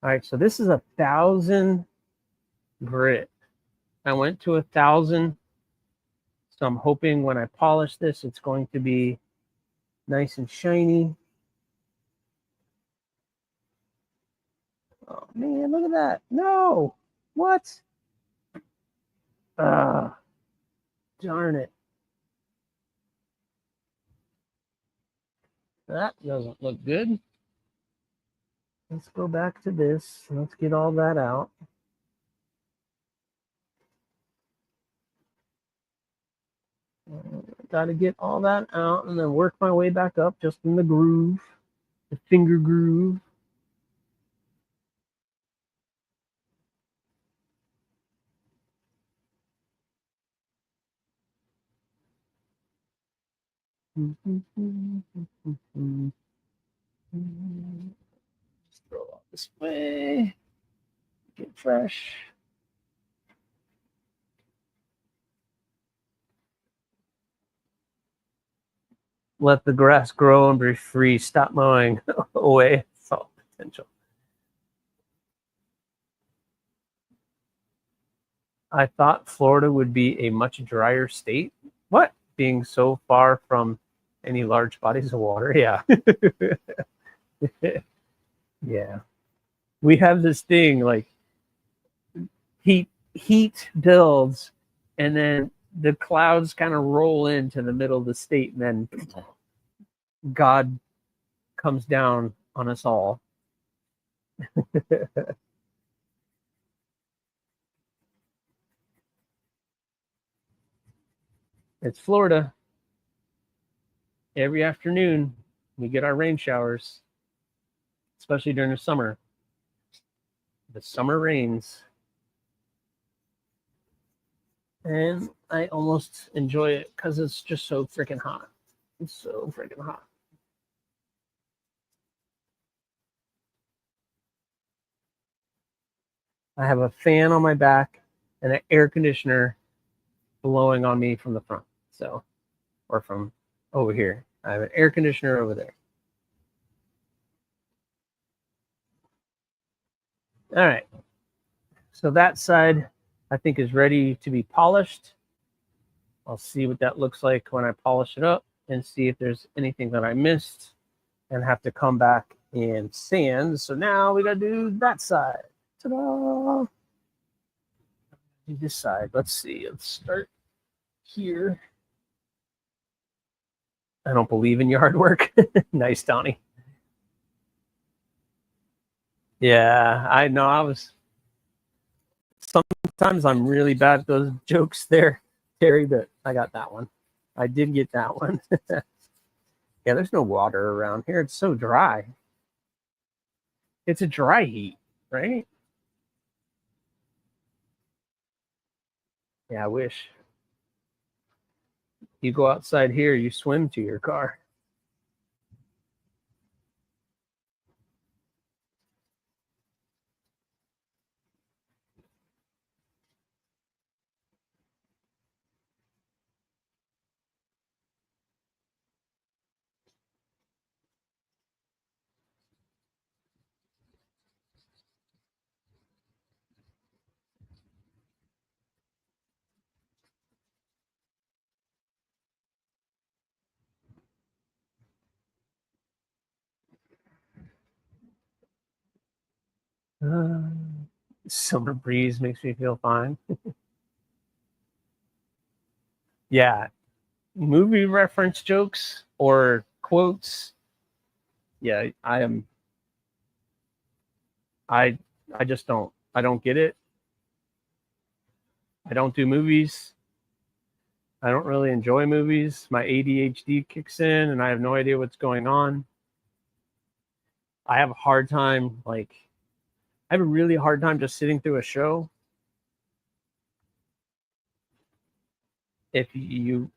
All right, so this is 1,000 grit. I went to 1,000. So I'm hoping when I polish this, it's going to be nice and shiny. Oh man, look at that. No. What? Darn it. That doesn't look good. Let's go back to this. Let's get all that out. Got to get all that out and then work my way back up just in the groove, the finger groove. Just throw it this way. Get fresh. Let the grass grow and be free. Stop mowing away salt potential. I thought Florida would be a much drier state. What? Being so far from any large bodies of water? Yeah. Yeah. We have this thing like heat builds and then the clouds kind of roll into the middle of the state and then God comes down on us all. It's Florida. Every afternoon we get our rain showers, especially during the summer. The summer rains. And I almost enjoy it because it's just so freaking hot. It's so freaking hot. I have a fan on my back and an air conditioner blowing on me from the front. So, or from over here. I have an air conditioner over there. All right. So that side, I think, is ready to be polished. I'll see what that looks like when I polish it up and see if there's anything that I missed and have to come back and sand. So now we got to do that side. Ta-da! Do this side. Let's see. Let's start here. I don't believe in yard work. Nice, Donnie. Yeah, I know. I was. Sometimes I'm really bad at those jokes there, Terry, but I got that one. I did get that one. Yeah, there's no water around here. It's so dry. It's a dry heat, right? Yeah, I wish. You go outside here, you swim to your car. Summer breeze makes me feel fine. Yeah, movie reference jokes or quotes. Yeah, I just don't. I don't get it. I don't do movies. I don't really enjoy movies. My ADHD kicks in and I have no idea what's going on. I have a hard time, I have a really hard time just sitting through a show. If you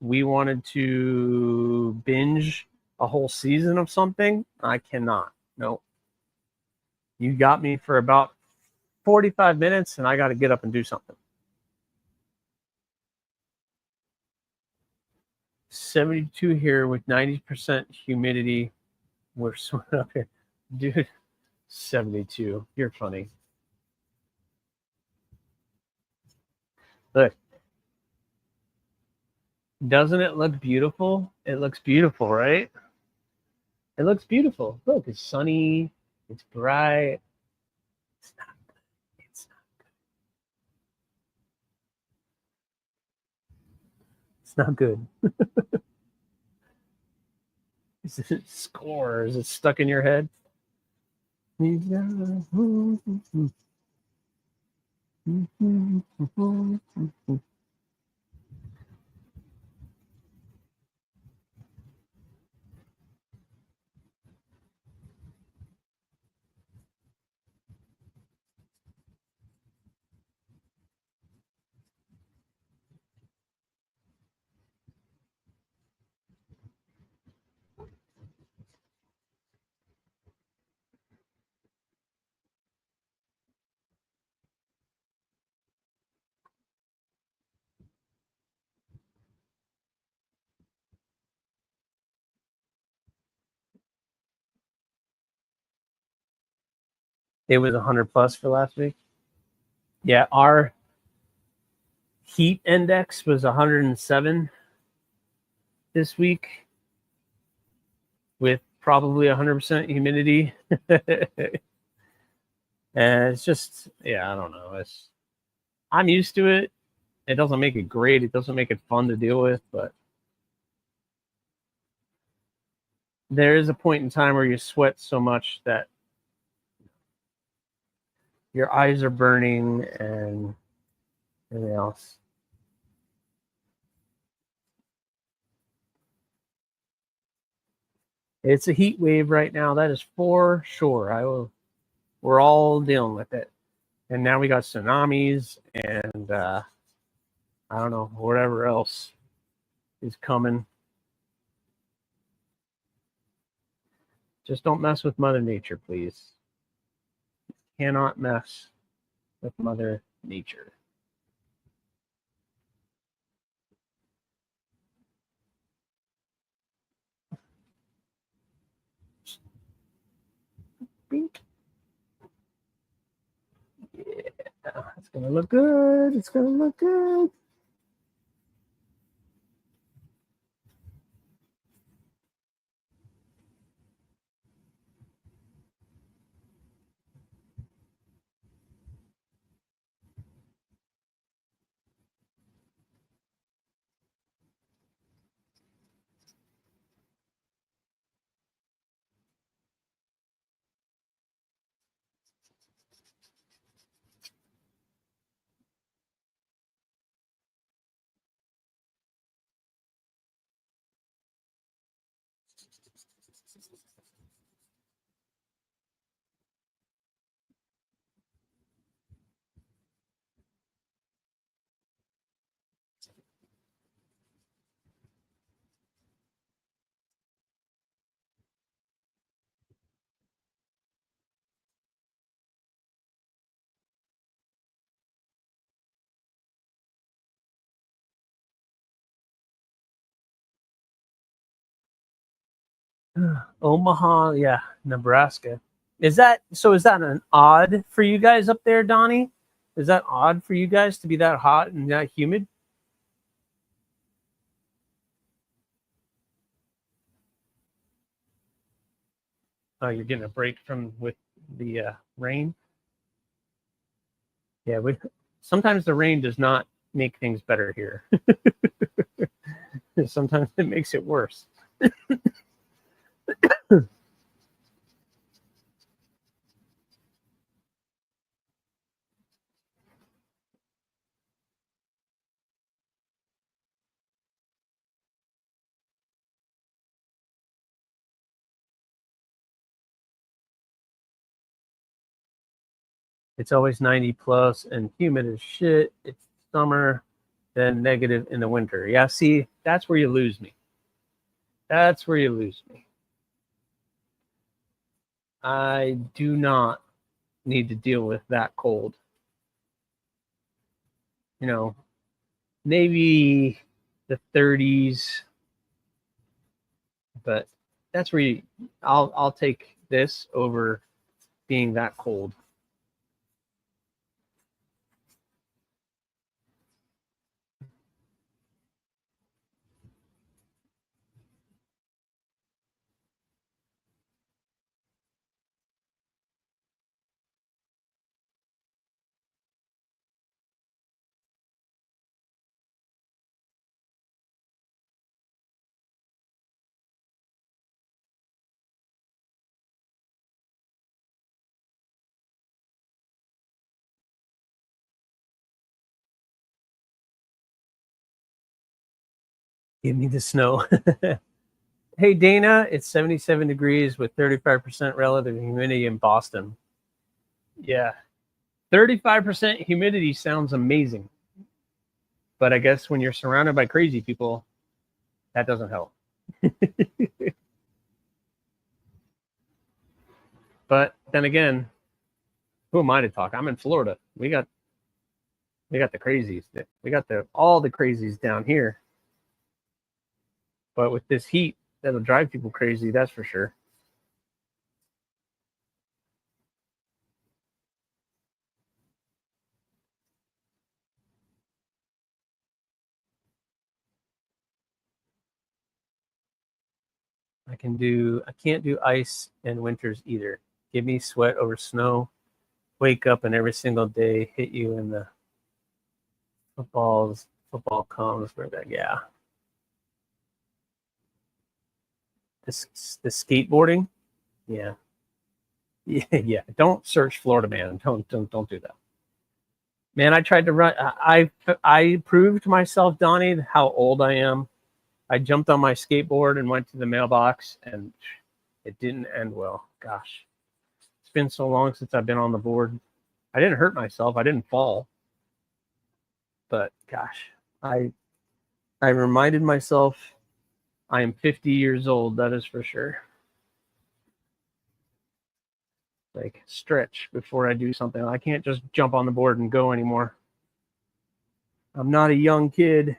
we wanted to binge a whole season of something, I cannot. No. You got me for about 45 minutes and I got to get up and do something. 72 here with 90% humidity. We're swimming up here. Dude, 72. You're funny. Look. Doesn't it look beautiful? It looks beautiful, right? It looks beautiful. Look, it's sunny. It's bright. It's not good. It's not good. It's not good. Is it score? Is it stuck in your head? It was 100 plus for last week. Yeah, our heat index was 107 this week with probably 100% humidity. And it's just, yeah, I don't know. I'm used to it. It doesn't make it great. It doesn't make it fun to deal with, but there is a point in time where you sweat so much that your eyes are burning and everything else. It's a heat wave right now. That is for sure. We're all dealing with it. And now we got tsunamis and I don't know, whatever else is coming. Just don't mess with Mother Nature, please. You cannot mess with Mother Nature. Bink. Yeah, it's gonna look good. It's gonna look good. Omaha, yeah, Nebraska. Is that an odd for you guys up there, Donnie? Is that odd for you guys to be that hot and that humid? Oh, you're getting a break from with the rain. Yeah, sometimes the rain does not make things better here. Sometimes it makes it worse. It's always 90 plus and humid as shit. It's summer, then negative in the winter. Yeah, see, that's where you lose me. That's where you lose me. I do not need to deal with that cold. You know, maybe the 30s, but that's where I'll take this over being that cold. Give me the snow. Hey, Dana, it's 77 degrees with 35% relative humidity in Boston. Yeah. 35% humidity sounds amazing. But I guess when you're surrounded by crazy people, that doesn't help. But then again, who am I to talk? I'm in Florida. We got the crazies. We got all the crazies down here. But with this heat, that'll drive people crazy, that's for sure. I can't do ice and winters either. Give me sweat over snow. Wake up and every single day hit you in the football comes where that, yeah. The skateboarding, yeah. Yeah. Don't search Florida man. Don't do that. Man, I tried to run. I proved to myself, Donnie, how old I am. I jumped on my skateboard and went to the mailbox, and it didn't end well. Gosh, it's been so long since I've been on the board. I didn't hurt myself. I didn't fall. But gosh, I reminded myself I am 50 years old. That is for sure. Like, stretch before I do something. I can't just jump on the board and go anymore. I'm not a young kid.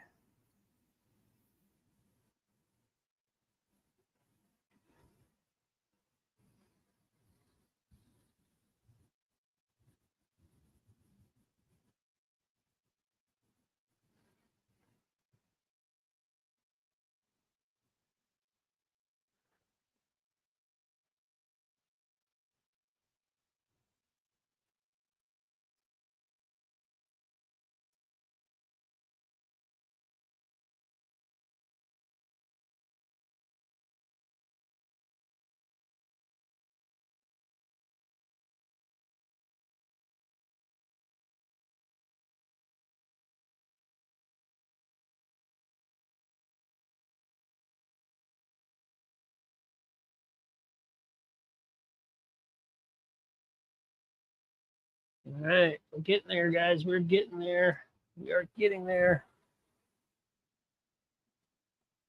All right, we're getting there, guys. We're getting there. We are getting there.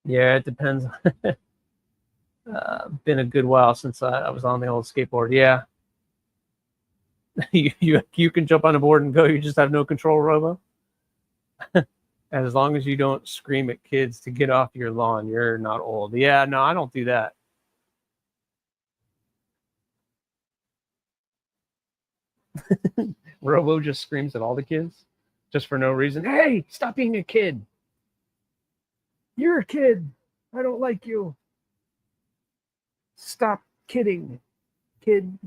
Yeah, it depends. Been a good while since I was on the old skateboard. Yeah. you can jump on the board and go. You just have no control, Robo. As long as you don't scream at kids to get off your lawn, you're not old. Yeah, no, I don't do that. Robo just screams at all the kids just for no reason. Hey, stop being a kid. You're a kid. I don't like you. Stop kidding, kid.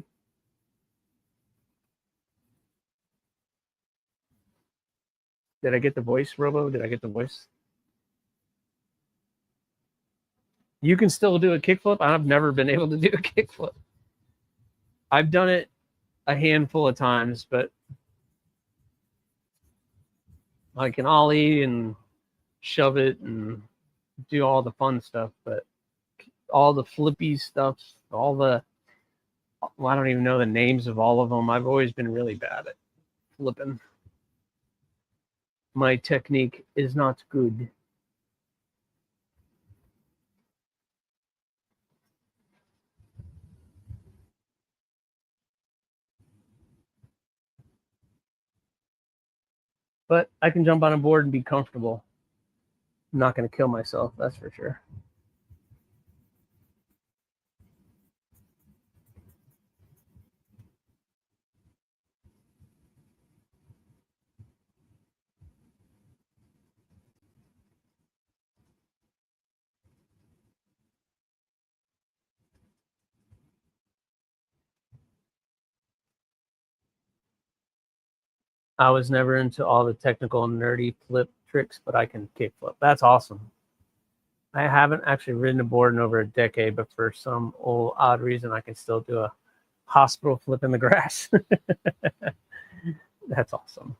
Did I get the voice, Robo? Did I get the voice? You can still do a kickflip. I've never been able to do a kickflip. I've done it a handful of times, but I can ollie and shove it and do all the fun stuff, but all the flippy stuff, all the, well, I don't even know the names of all of them. I've always been really bad at flipping. My technique is not good. But I can jump on a board and be comfortable. I'm not going to kill myself, that's for sure. I was never into all the technical nerdy flip tricks, but I can kickflip. That's awesome. I haven't actually ridden a board in over a decade, but for some odd reason, I can still do a hospital flip in the grass. That's awesome.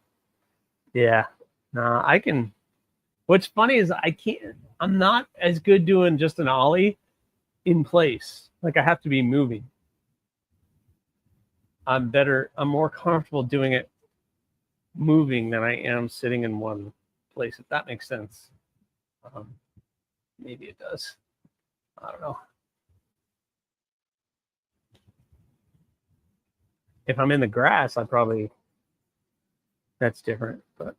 Yeah. Nah, I can. What's funny is I'm not as good doing just an ollie in place. Like I have to be moving. I'm more comfortable doing it moving than I am sitting in one place, if that makes sense. Maybe it does. I don't know. If I'm in the grass, that's different, but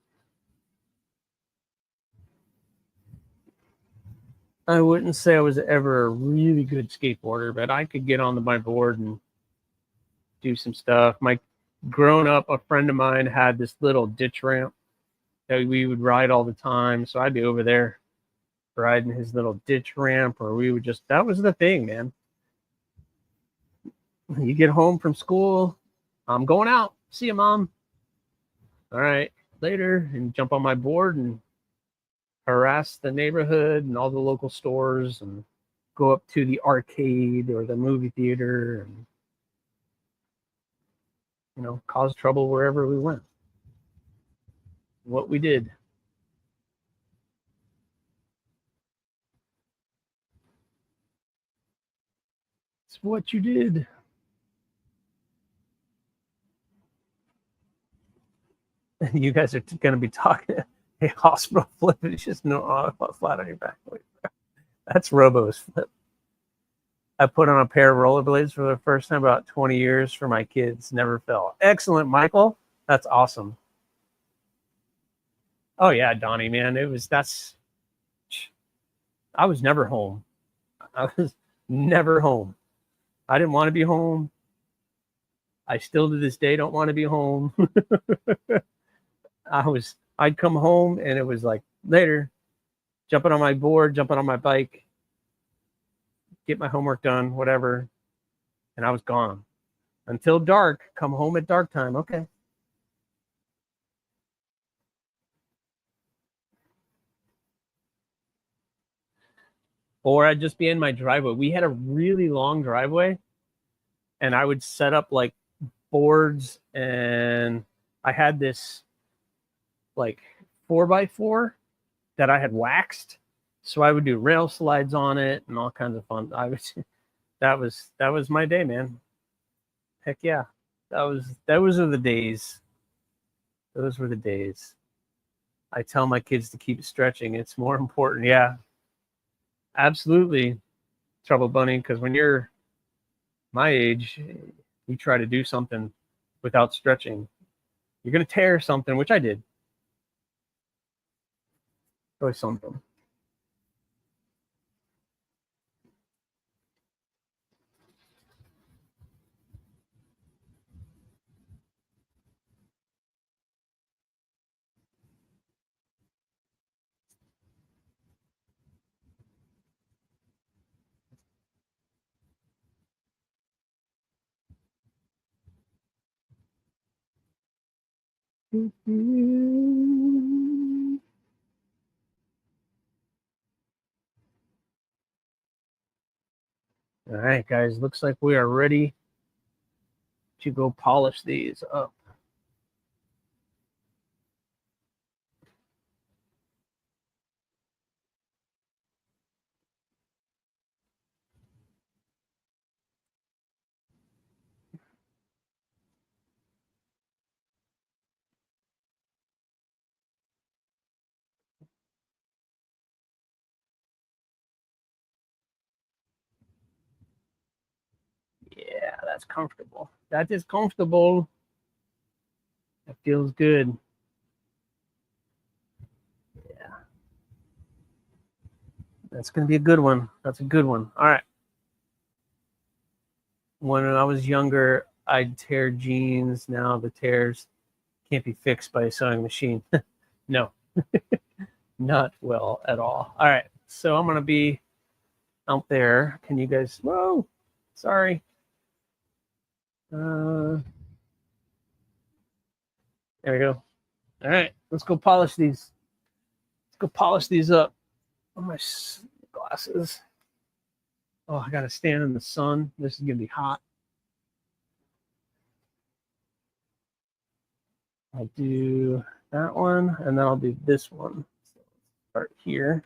I wouldn't say I was ever a really good skateboarder, but I could get on my board and do some stuff. Growing up, a friend of mine had this little ditch ramp that we would ride all the time. So I'd be over there riding his little ditch ramp, or that was the thing, man. You get home from school, I'm going out. See you, Mom. All right, later, and jump on my board and harass the neighborhood and all the local stores and go up to the arcade or the movie theater and, cause trouble wherever we went. What we did. It's what you did. You guys are going to be talking a hospital flip. It's just flat on your back. That's Robo's flip. I put on a pair of rollerblades for the first time about 20 years for my kids. Never fell. Excellent, Michael. That's awesome. Oh yeah, Donnie, man. I was never home. I was never home. I didn't want to be home. I still to this day don't want to be home. I'd come home and it was like later, jumping on my board, jumping on my bike, get my homework done, whatever. And I was gone until dark. Come home at dark time. Okay. Or I'd just be in my driveway. We had a really long driveway and I would set up like boards, and I had this like 4x4 that I had waxed. So I would do rail slides on it and all kinds of fun. That was my day, man. Heck yeah. Those are the days. Those were the days. I tell my kids to keep stretching. It's more important. Yeah. Absolutely, Trouble Bunny, because when you're my age, you try to do something without stretching, you're going to tear something, which I did. Always something. All right, guys, looks like we are ready to go polish these up. Yeah, that's comfortable. That is comfortable. That feels good. Yeah. That's going to be a good one. That's a good one. All right. When I was younger, I'd tear jeans. Now the tears can't be fixed by a sewing machine. No, not well at all. All right. So I'm going to be out there. Can you guys? Whoa. Sorry. There we go. All right, let's go polish these. Let's go polish these up. Oh, my glasses. Oh, I got to stand in the sun. This is going to be hot. I'll do that one, and then I'll do this one. So start here.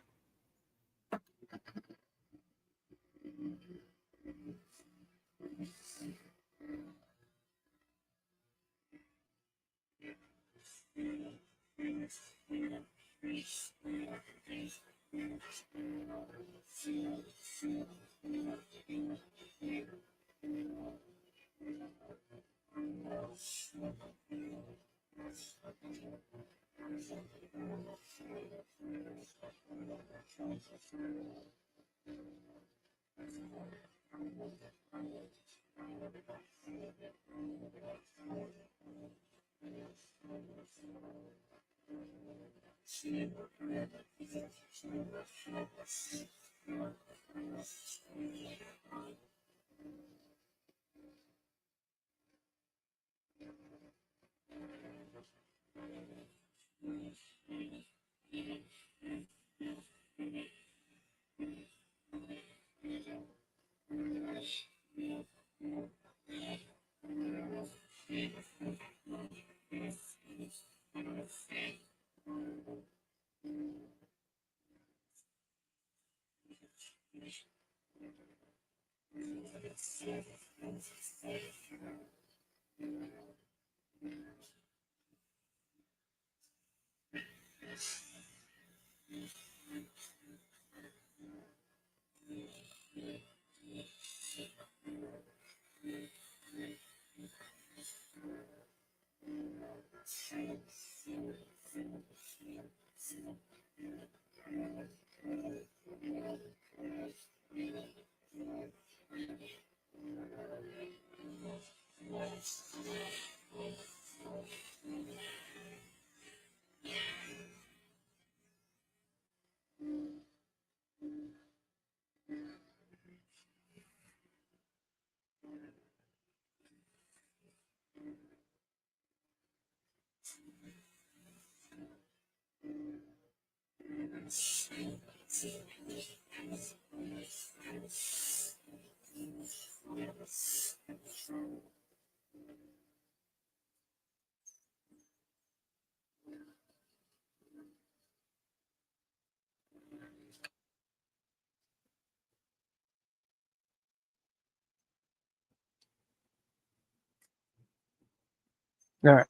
All right.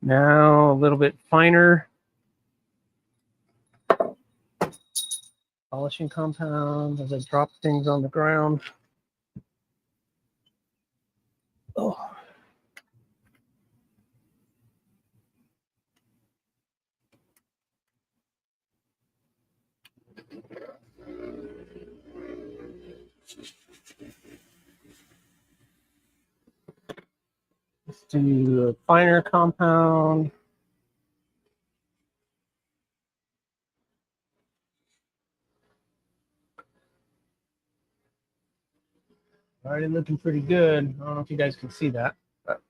Now a little bit finer polishing compound as I drop things on the ground. Oh. Let's do a finer compound. Already looking pretty good. I don't know if you guys can see that. But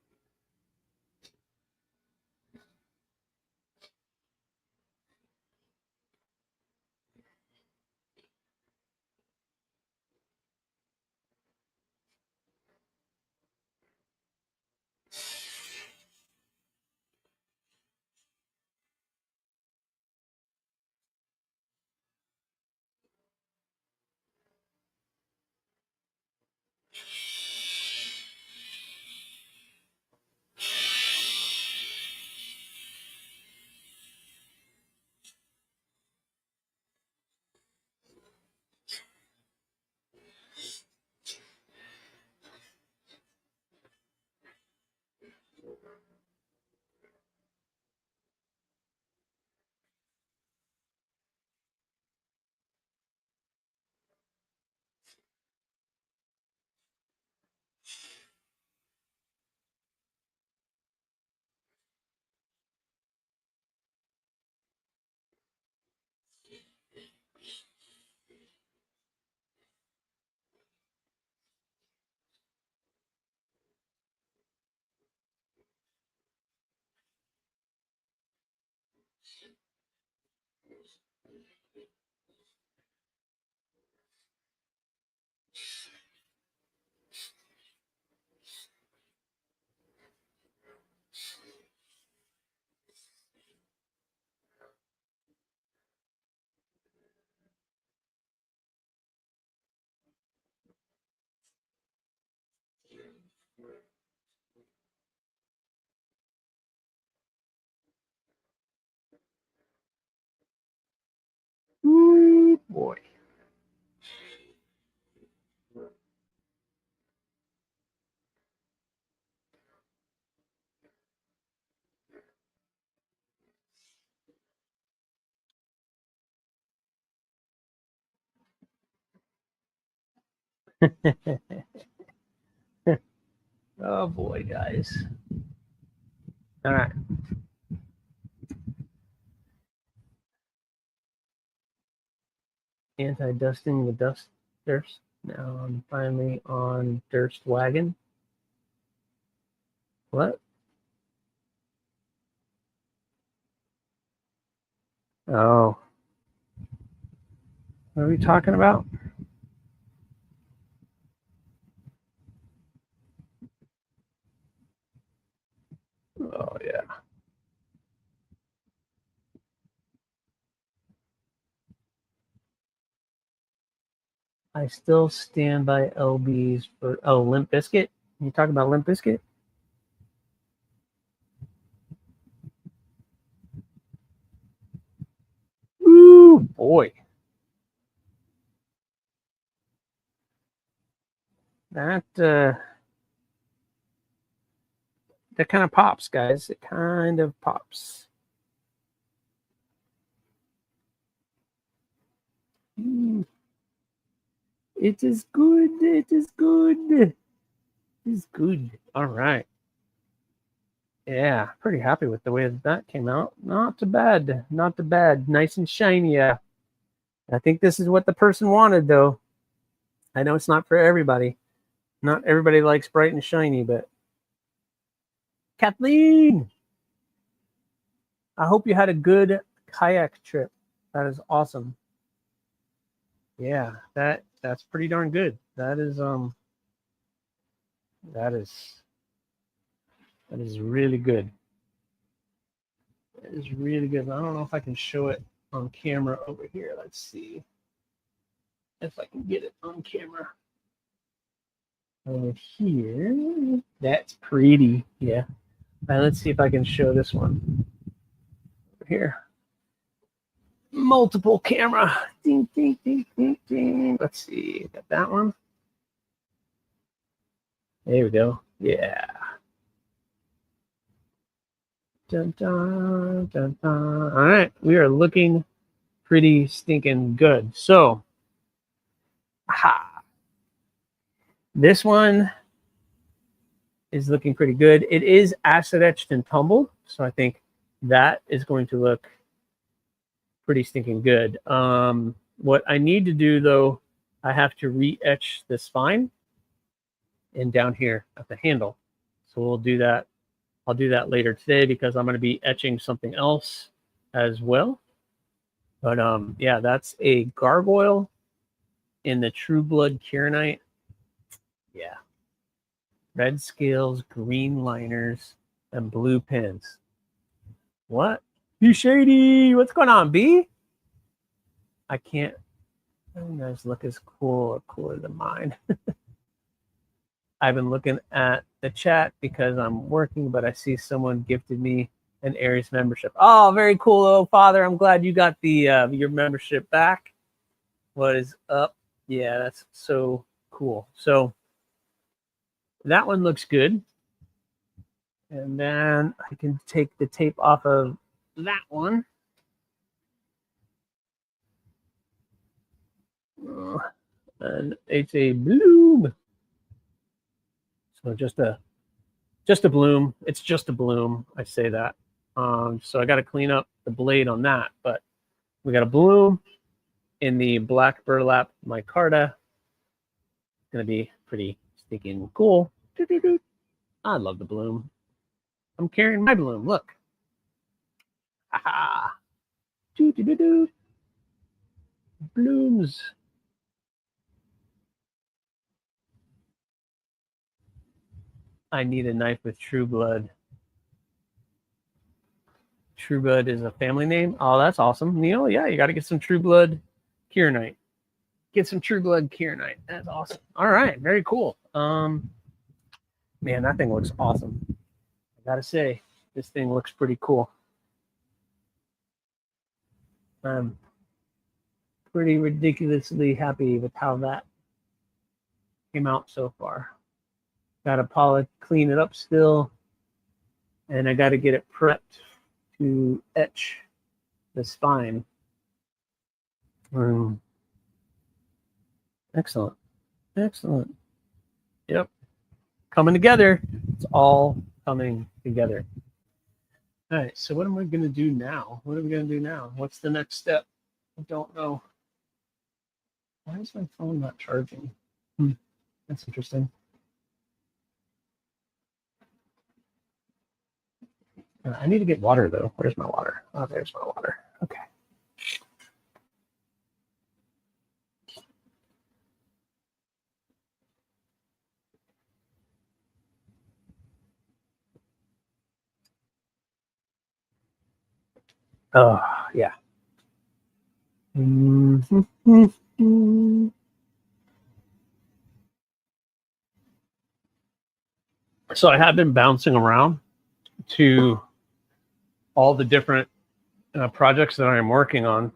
boy. Oh boy, guys. All right. Anti-dusting the dusters. Now I'm finally on Durst Wagon. What? Oh. What are we talking about? Oh, yeah. I still stand by LBs for, oh, Limp Bizkit? You talking about Limp Bizkit? Ooh, boy. That kind of pops, guys. It kind of pops. It is good. It is good. It is good. All right. Yeah, pretty happy with the way that came out. Not too bad. Not too bad. Nice and shiny. Yeah. I think this is what the person wanted, though. I know it's not for everybody. Not everybody likes bright and shiny, but Kathleen, I hope you had a good kayak trip. That is awesome. Yeah, that's pretty darn good. That is really good. It is really good. I don't know if I can show it on camera over here. Let's see if I can get it on camera. Over here. That's pretty. Yeah. All right, let's see if I can show this one. Over here. Multiple camera. Ding, ding, ding, ding, ding. Let's see. Got that one. There we go. Yeah. Dun, dun, dun, dun. All right. We are looking pretty stinking good. So, this one is looking pretty good. It is acid etched and tumbled, so I think that is going to look pretty stinking good. What I need to do, though, I have to re-etch the spine and down here at the handle. So we'll do that. I'll do that later today because I'm going to be etching something else as well. But yeah, that's a gargoyle in the True Blood Kieranite. Yeah. Red scales, green liners, and blue pins. What? You shady. What's going on, B? I can't. You guys look as cool or cooler than mine. I've been looking at the chat because I'm working, but I see someone gifted me an Aries membership. Oh, very cool, oh father. I'm glad you got the your membership back. What is up? Yeah, that's so cool. So that one looks good. And then I can take the tape off of that one. And it's a bloom. So just a bloom. It's just a bloom. I say that. So I got to clean up the blade on that. But we got a bloom in the black burlap micarta. It's going to be pretty stinking cool. I love the bloom. I'm carrying my bloom. Look. Ha Blooms. I need a knife with True Blood. True Blood is a family name. Oh, that's awesome. Neil, yeah, you got to get some True Blood Kieranite. Get some True Blood Kieranite. That's awesome. All right, very cool. Man, that thing looks awesome. I got to say, this thing looks pretty cool. pretty ridiculously happy with how that came out so far. Got to clean it up still, and I got to get it prepped to etch the spine. Excellent. Excellent. Yep. Coming together. It's all coming together. All right. So what am I going to do now? What are we going to do now? What's the next step? I don't know. Why is my phone not charging? That's interesting. I need to get water, though. Where's my water? Oh, there's my water. Okay. Oh, yeah. So I have been bouncing around to all the different projects that I am working on.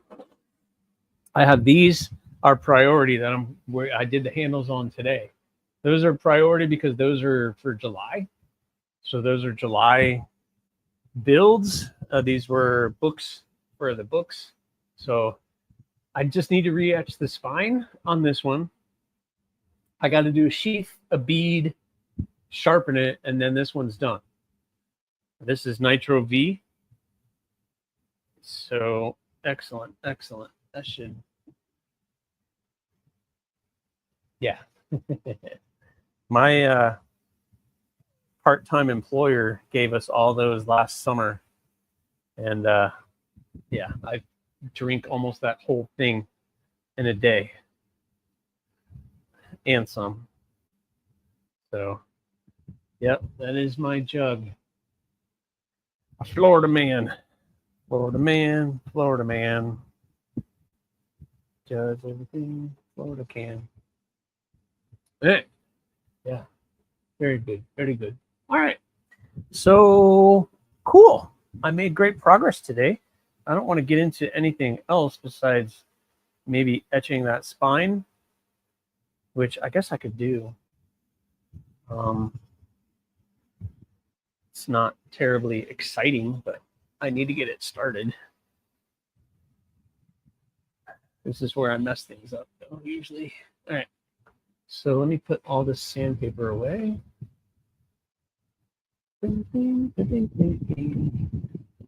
I have these are priority that I did the handles on today. Those are priority because those are for July. So those are July builds. These were books for the books. So I just need to re-etch the spine on this one. I got to do a sheath, a bead, sharpen it, and then this one's done. This is Nitro V. So excellent, excellent. That should, yeah. My part-time employer gave us all those last summer, and yeah, I drink almost that whole thing in a day and some. So yep, that is my jug. A Florida man. Florida man, Florida man. Does everything Florida can. Hey. Yeah. Very good. Very good. All right. So cool. I made great progress today. I don't want to get into anything else besides maybe etching that spine, which I guess I could do. It's not terribly exciting, but I need to get it started. This is where I mess things up, though, usually. All right. So let me put all this sandpaper away.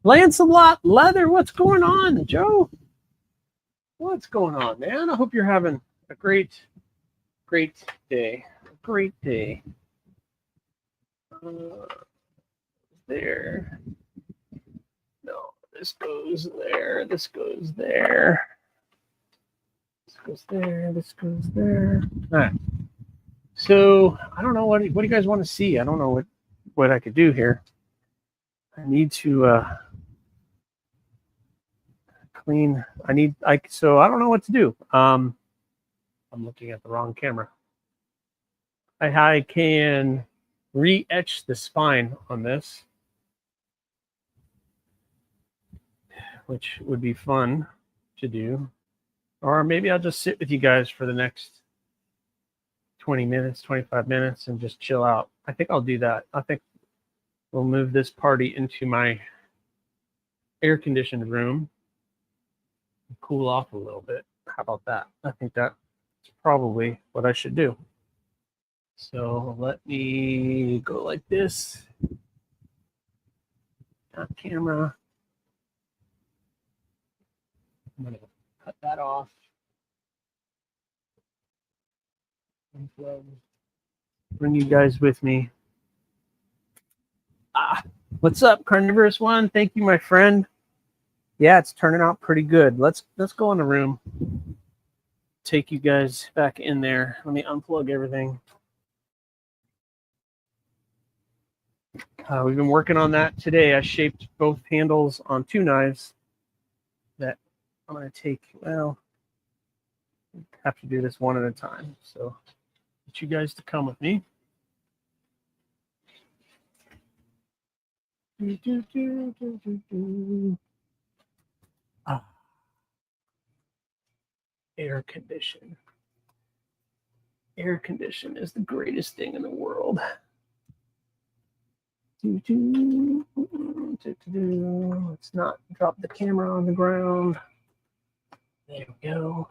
Lancelot Leather, what's going on, Joe? What's going on, man? I hope you're having a great day. A great day. There. No, this goes there. This goes there. This goes there. This goes there. All right. So I don't know what do you guys want to see? I don't know what I could do here. I need to clean. So I don't know what to do. I'm looking at the wrong camera. I can re-etch the spine on this, which would be fun to do. Or maybe I'll just sit with you guys for the next 20 minutes, 25 minutes, and just chill out. I think I'll do that. I think we'll move this party into my air-conditioned room and cool off a little bit. How about that? I think that's probably what I should do. So let me go like this. On camera. I'm going to cut that off. Bring you guys with me. What's up, Carnivorous One? Thank you, my friend. Yeah, it's turning out pretty good. Let's go in the room. Take you guys back in there. Let me unplug everything. We've been working on that today. I shaped both handles on 2 knives that I'm going to take. Well, have to do this one at a time. So get you guys to come with me. Air condition. Air condition is the greatest thing in the world. Let's not drop the camera on the ground. There we go.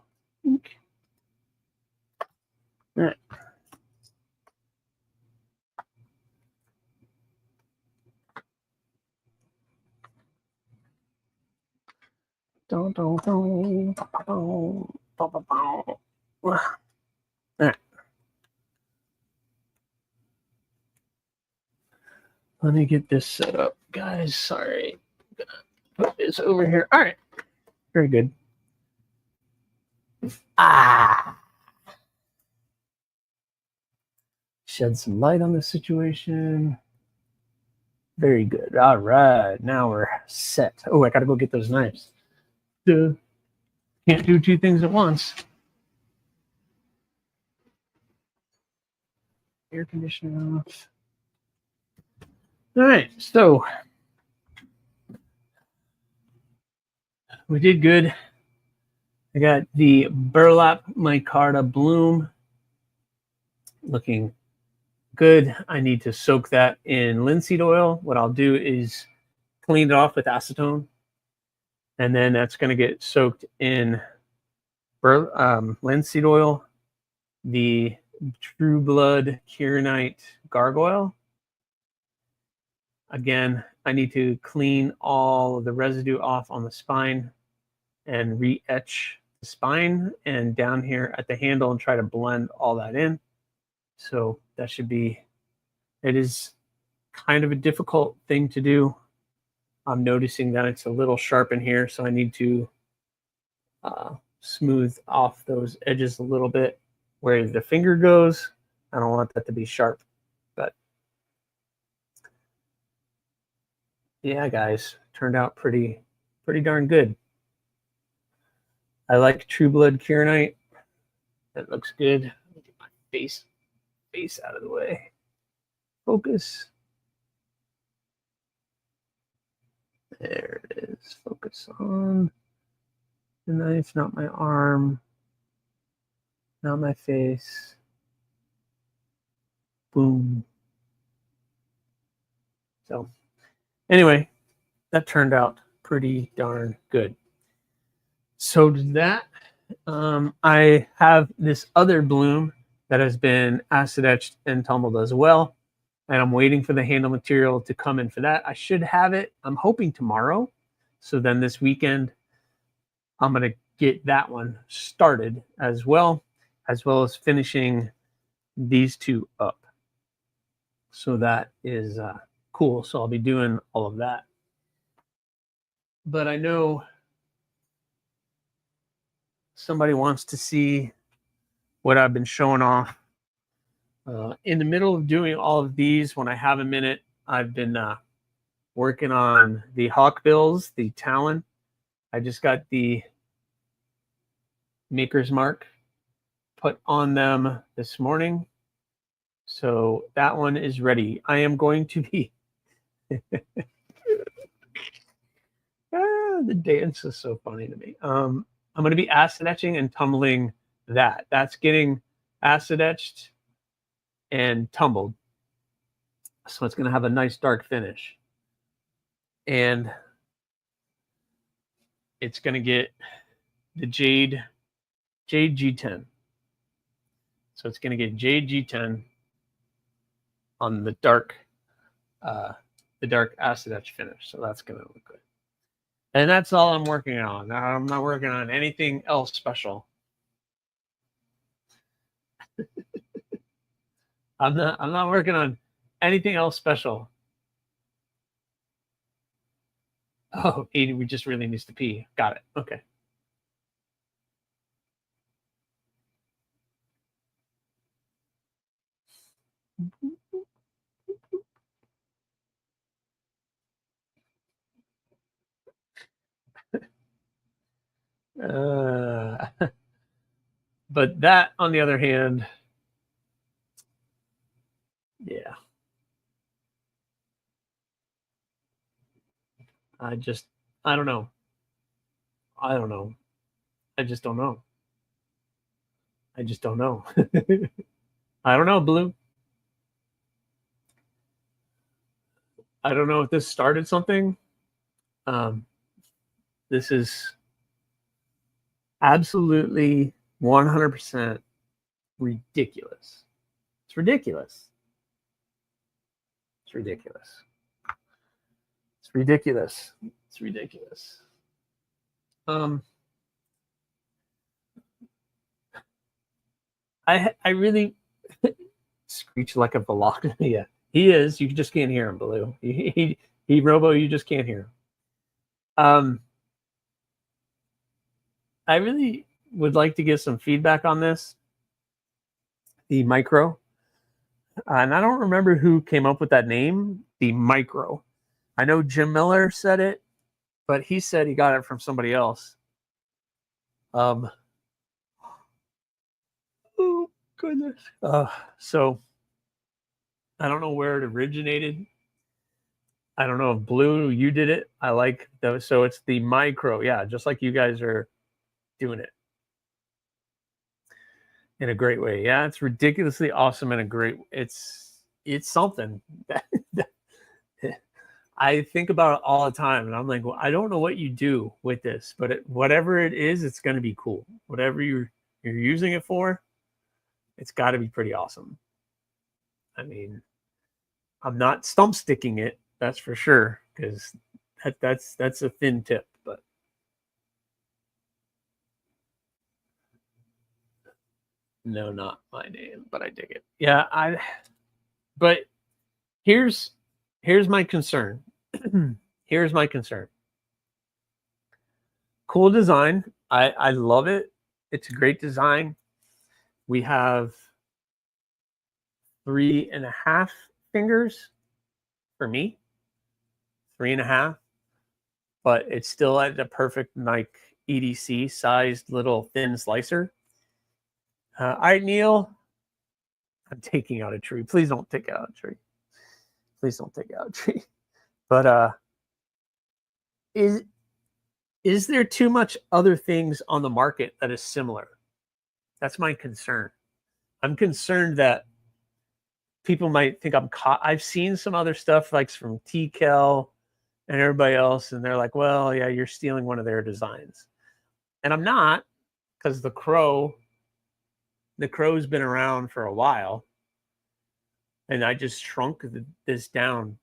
All right. All right. Let me get this set up, guys. Sorry. I'm gonna put this over here. All right. Very good. Shed some light on the situation. Very good. All right. Now we're set. Oh, I got to go get those knives. Duh. Can't do two things at once. Air conditioner off. All right. So we did good. I got the burlap micarta bloom looking good. I need to soak that in linseed oil. What I'll do is clean it off with acetone, and then that's going to get soaked in linseed oil, the True Blood Kieranite Gargoyle. Again, I need to clean all of the residue off on the spine and re-etch the spine and down here at the handle and try to blend all that in. So that should be, it is kind of a difficult thing to do. I'm noticing that it's a little sharp in here, so I need to smooth off those edges a little bit. Where the finger goes, I don't want that to be sharp, but yeah, guys, turned out pretty darn good. I like True Blood Kieranite. That looks good. Let me get my face out of the way. Focus. There it is. Focus on the knife, not my arm, not my face. Boom. So anyway, that turned out pretty darn good. So did that. I have this other bloom that has been acid etched and tumbled as well. And I'm waiting for the handle material to come in for that. I should have it, I'm hoping tomorrow. So then this weekend, I'm going to get that one started as well as finishing these two up. So that is cool. So I'll be doing all of that. But I know somebody wants to see what I've been showing off. In the middle of doing all of these, when I have a minute, I've been working on the hawkbills, the Talon. I just got the Maker's Mark put on them this morning. So that one is ready. I am going to be... the dance is so funny to me. I'm going to be acid etching and tumbling that. That's getting acid etched and tumbled. So it's going to have a nice dark finish. And it's going to get the Jade G10. So it's going to get Jade G10 on the dark acid etch finish. So that's going to look good. And that's all I'm working on. I'm not working on anything else special. I'm not working on anything else special. Oh, we just really needs to pee. Got it. Okay. But that, on the other hand, yeah. I don't know. I just don't know. I just don't know. I don't know, Blue. I don't know if this started something. This is absolutely 100% ridiculous. It's ridiculous. It's ridiculous. It's ridiculous. It's ridiculous. I really screech like a Velocity. Yeah, he is. You just can't hear him, Blue. He Robo. You just can't hear him. I really would like to get some feedback on this. The Micro, and I don't remember who came up with that name. The Micro. I know Jim Miller said it, but he said he got it from somebody else. Oh goodness. So I don't know where it originated. I don't know if Blue, you did it. I like those. So it's the Micro. Yeah, just like you guys are doing it in a great way. Yeah, it's ridiculously awesome and a great. It's something that I think about it all the time, and I'm like, well, I don't know what you do with this, but whatever it is, it's going to be cool. Whatever you're using it for, it's got to be pretty awesome. I mean, I'm not stump sticking it, that's for sure, because that's a thin tip. But no, not my name, but I dig it. Yeah, but here's my concern. Here's my concern. Cool design. I love it. It's a great design. We have 3.5 fingers for me. 3.5. But it's still at the perfect like EDC sized little thin slicer. All right, Neil. I'm taking out a tree. Please don't take out a tree. Please don't take out a tree. But is there too much other things on the market that is similar? That's my concern. I'm concerned that people might think I'm caught. I've seen some other stuff like from TKL and everybody else, and they're like, well, yeah, you're stealing one of their designs. And I'm not, because the Crow's been around for a while. And I just shrunk this down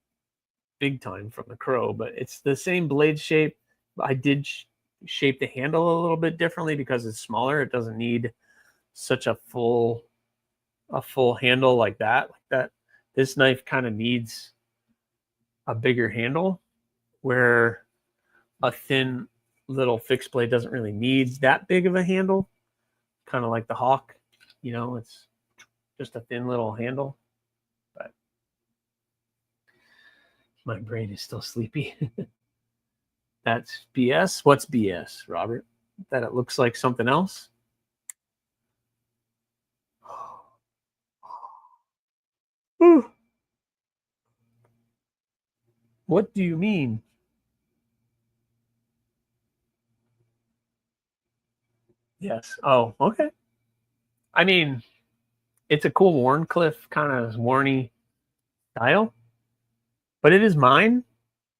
big time from the Crow, but it's the same blade shape. I did shape the handle a little bit differently because it's smaller. It doesn't need such a full handle like that. This knife kind of needs a bigger handle, where a thin little fixed blade doesn't really need that big of a handle. Kind of like the Hawk, it's just a thin little handle. But my brain is still sleepy. That's BS. What's BS, Robert? That it looks like something else? What do you mean? Yes. Oh, okay. I mean, it's a cool Wharncliffe kind of Warny style, but it is mine.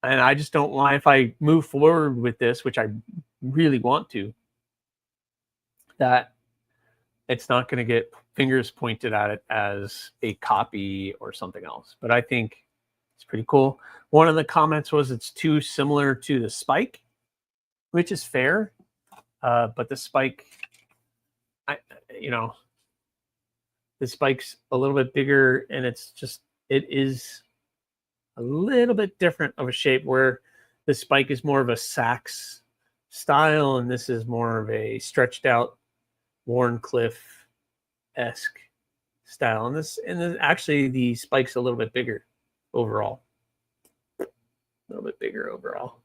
And I just don't want, if I move forward with this, which I really want to, that it's not going to get fingers pointed at it as a copy or something else. But I think it's pretty cool. One of the comments was it's too similar to the Spike, which is fair. But the Spike, the Spike's a little bit bigger, and it is a little bit different of a shape, where the Spike is more of a sax style, and this is more of a stretched out Wharncliffe-esque style. And actually the Spike's a little bit bigger overall. A little bit bigger overall.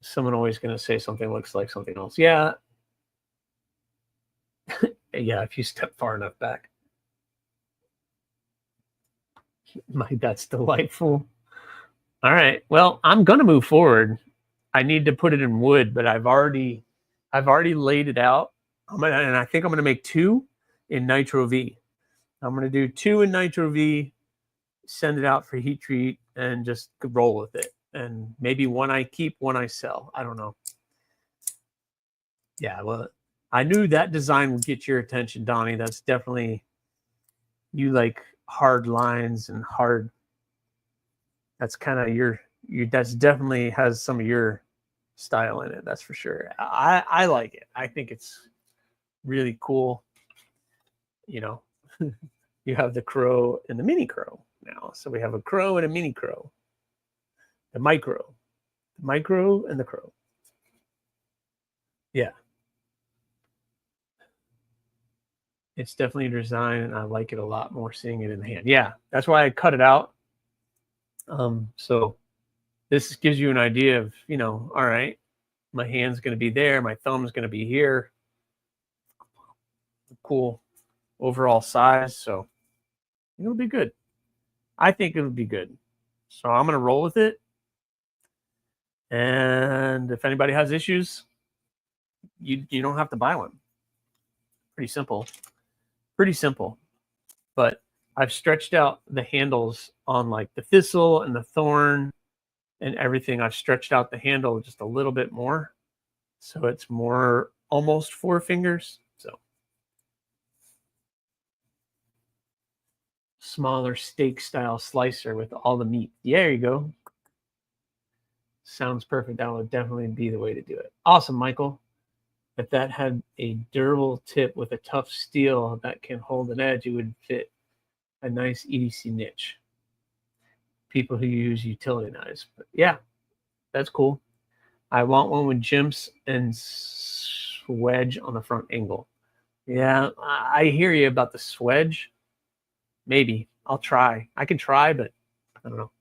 Someone always going to say something looks like something else. Yeah. Yeah, if you step far enough back. That's delightful. All right. Well, I'm going to move forward. I need to put it in wood, but I've already laid it out. And I think I'm gonna make 2 in Nitro V. I'm gonna do 2 in Nitro V, send it out for heat treat, and just roll with it. And maybe one I keep, one I sell. I don't know. Yeah, well, I knew that design would get your attention, Donnie. That's definitely, you like hard lines and hard. That's kind of your that's definitely has some of your style in it. That's for sure. I like it. I think it's really cool. You know, you have the crow and the mini crow now. So we have a crow and a mini crow. The micro and the crow. Yeah. It's definitely a design, and I like it a lot more seeing it in the hand. Yeah, that's why I cut it out. So this gives you an idea of, you know, all right, my hand's going to be there, my thumb's going to be here. Cool overall size, so it'll be good. I think it'll be good. So I'm going to roll with it. And if anybody has issues, you don't have to buy one. Pretty simple. Pretty simple. But I've stretched out the handles on like the thistle and the thorn and everything. I've stretched out the handle just a little bit more. So it's more almost 4 fingers. So smaller steak style slicer with all the meat. Yeah, there you go. Sounds perfect. That would definitely be the way to do it. Awesome, Michael. If that had a durable tip with a tough steel that can hold an edge, it would fit a nice EDC niche. People who use utility knives. But yeah, that's cool. I want one with jimps and swedge on the front angle. Yeah, I hear you about the swedge. Maybe. I'll try. I can try, but I don't know.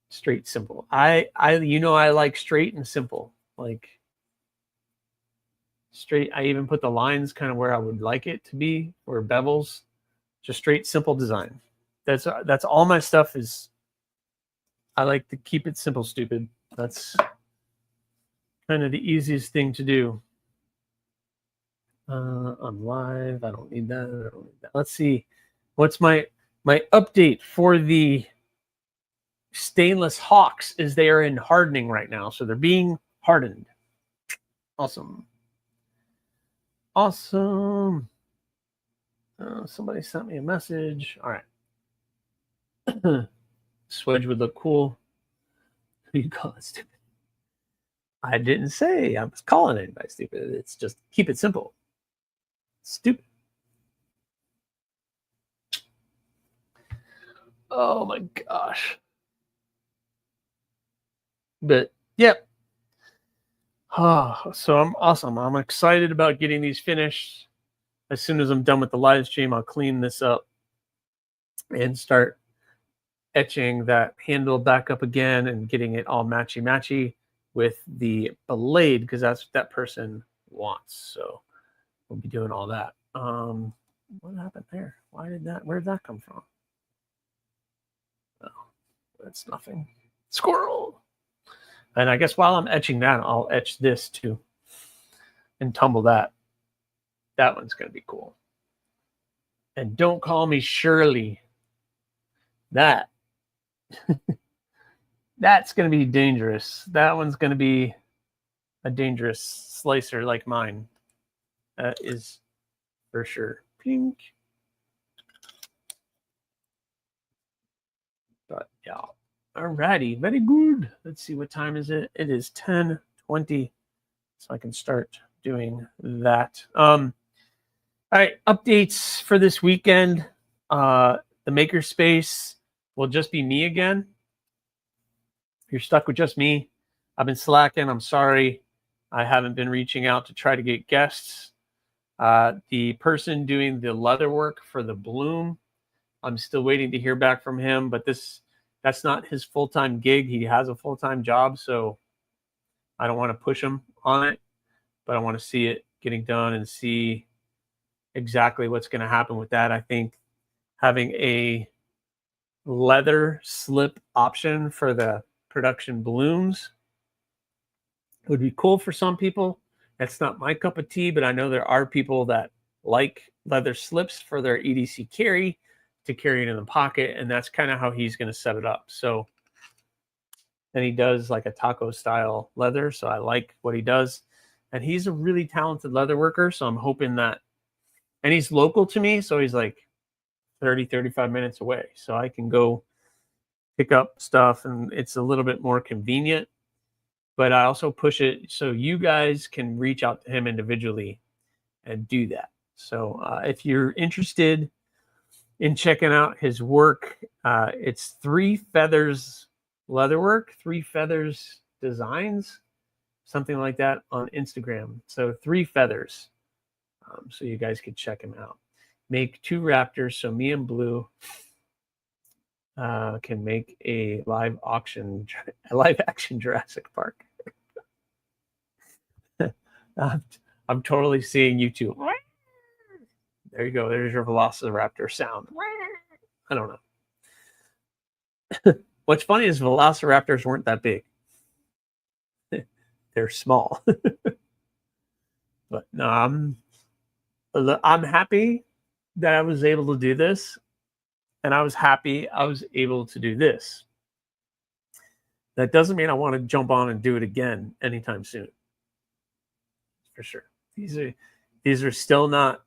Straight, simple. I like straight and simple. Like straight. I even put the lines kind of where I would like it to be, or bevels. Just straight, simple design. That's all my stuff is. I like to keep it simple, stupid. That's kind of the easiest thing to do. I'm live. I don't need that. I don't need that. Let's see. What's my update for the stainless hawks? Is they are in hardening right now, so they're being hardened. Awesome. Awesome. Somebody sent me a message. All right. Swedge would look cool. Who you call it stupid? I didn't say I was calling anybody stupid. It's just keep it simple. Stupid. Oh my gosh. But yep. So I'm awesome. I'm excited about getting these finished. As soon as I'm done with the live stream, I'll clean this up and start etching that handle back up again and getting it all matchy with the blade, because that's what that person wants. So we'll be doing all that. What happened there? Where did that come from? Oh, that's nothing. Squirrel. And I guess while I'm etching that, I'll etch this too and tumble that. That one's going to be cool. And don't call me Shirley. That's going to be dangerous. That one's going to be a dangerous slicer like mine. That is for sure. Pink. But yeah. Alrighty. Very good. Let's see, what time is it? It is 10:20. So I can start doing that. All right. Updates for this weekend. The makerspace will just be me again. If you're stuck with just me, I've been slacking. I'm sorry. I haven't been reaching out to try to get guests. The person doing the leather work for the bloom, I'm still waiting to hear back from him, but that's not his full-time gig. He has a full-time job, so I don't want to push him on it, but I want to see it getting done and see exactly what's going to happen with that. I think having a leather slip option for the production blooms would be cool for some people. That's not my cup of tea, but I know there are people that like leather slips for their EDC carry to carry it in the pocket, and that's kind of how he's going to set it up. So, and he does like a taco style leather, so I like what he does. And he's a really talented leather worker, so I'm hoping that, and he's local to me, so he's like 35 minutes away, so I can go pick up stuff, and it's a little bit more convenient. But I also push it so you guys can reach out to him individually and do that. So if you're interested in checking out his work, it's 3 Feathers Leatherwork, 3 Feathers Designs, something like that on Instagram. So 3 Feathers. So you guys could check him out. Make 2 raptors, so me and Blue can make a live action Jurassic Park. I'm totally seeing you two. There you go. There's your Velociraptor sound. I don't know. What's funny is Velociraptors weren't that big. They're small. But no, I'm happy that I was able to do this, and I was happy I was able to do this. That doesn't mean I want to jump on and do it again anytime soon. For sure. These are still not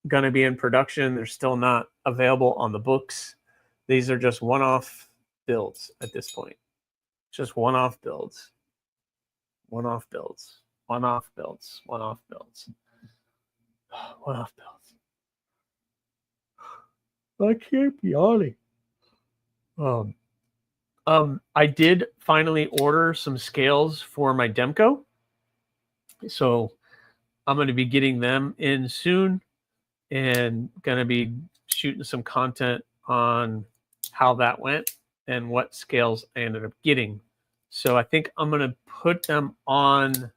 going to be in production. They're still not available on the books. These are just one-off builds at this point. Just one-off builds. One-off builds. One-off builds. One-off builds. One-off builds. I can't be yawning. I did finally order some scales for my Demco. So I'm going to be getting them in soon and going to be shooting some content on how that went and what scales I ended up getting. So I think I'm going to put them on,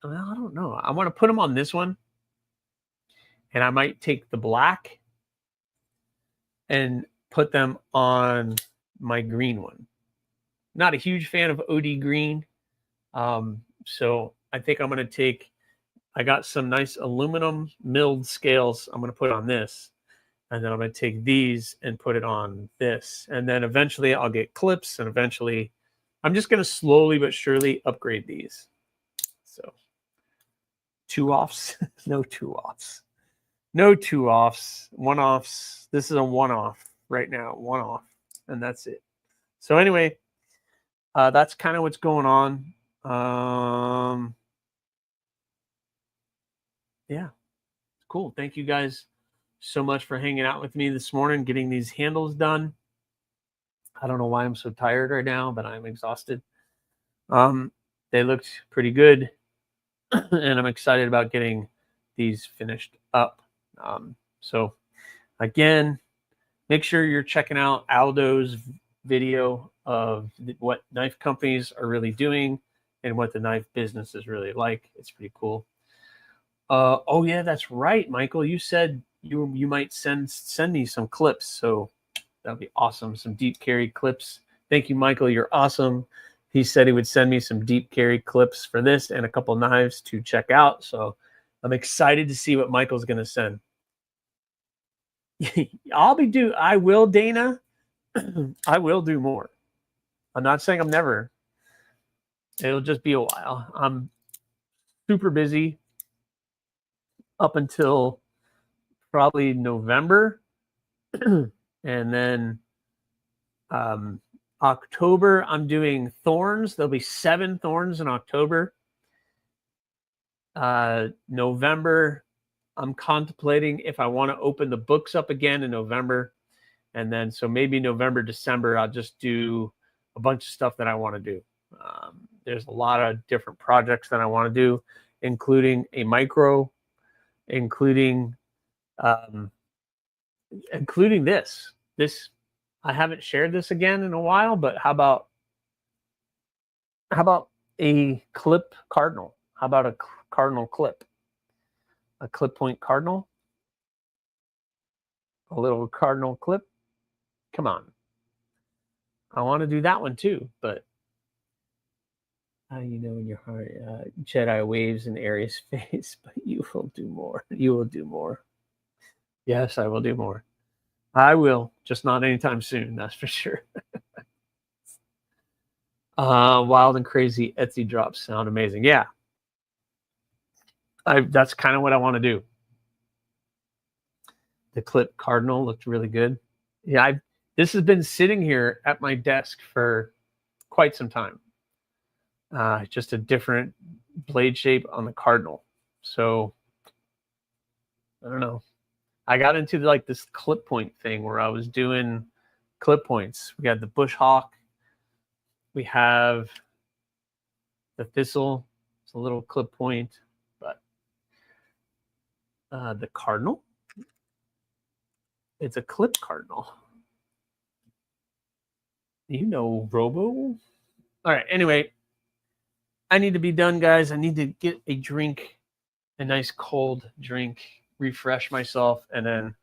well, I don't know. I want to put them on this one, and I might take the black and put them on my green one. Not a huge fan of OD green. So I think I'm going to take, I got some nice aluminum milled scales I'm going to put on this. And then I'm going to take these and put it on this. And then eventually I'll get clips, and eventually I'm just going to slowly but surely upgrade these. So 2-offs, no 2-offs. No 2-offs, 1-offs. This is a 1-off right now, 1-off, and that's it. So anyway, that's kind of what's going on. Yeah, cool. Thank you guys so much for hanging out with me this morning, getting these handles done. I don't know why I'm so tired right now, but I'm exhausted. They looked pretty good, and I'm excited about getting these finished up. So again, make sure you're checking out Aldo's video of what knife companies are really doing and what the knife business is really like. It's pretty cool. Oh yeah, that's right, Michael. You said you might send me some clips, so that'd be awesome. Some deep carry clips. Thank you, Michael. You're awesome. He said he would send me some deep carry clips for this and a couple knives to check out. So I'm excited to see what Michael's going to send. I will, Dana. I will do more. I'm not saying I'm never. It'll just be a while. I'm super busy up until probably November. And then October, I'm doing thorns. There'll be 7 thorns in October. November, I'm contemplating if I want to open the books up again in November. And then, so maybe November, December, I'll just do a bunch of stuff that I want to do. There's a lot of different projects that I want to do, including a micro, including this. I haven't shared this again in a while, but how about a clip cardinal? How about a cardinal clip? A clip point cardinal? A little cardinal clip? Come on. I want to do that one too, but You know in your heart, Jedi waves in Aries' face, but you will do more. You will do more. Yes, I will do more. I will, just not anytime soon, that's for sure. Wild and crazy Etsy drops sound amazing. Yeah. That's kind of what I want to do. The clip cardinal looked really good. Yeah, this has been sitting here at my desk for quite some time. Just a different blade shape on the cardinal. So I don't know. I got into like this clip point thing where I was doing clip points. We got the bush hawk. We have the thistle. It's a little clip point, but the cardinal, it's a clip cardinal. You know, Robo. All right. Anyway, I need to be done, guys. I need to get a drink, a nice cold drink, refresh myself, and then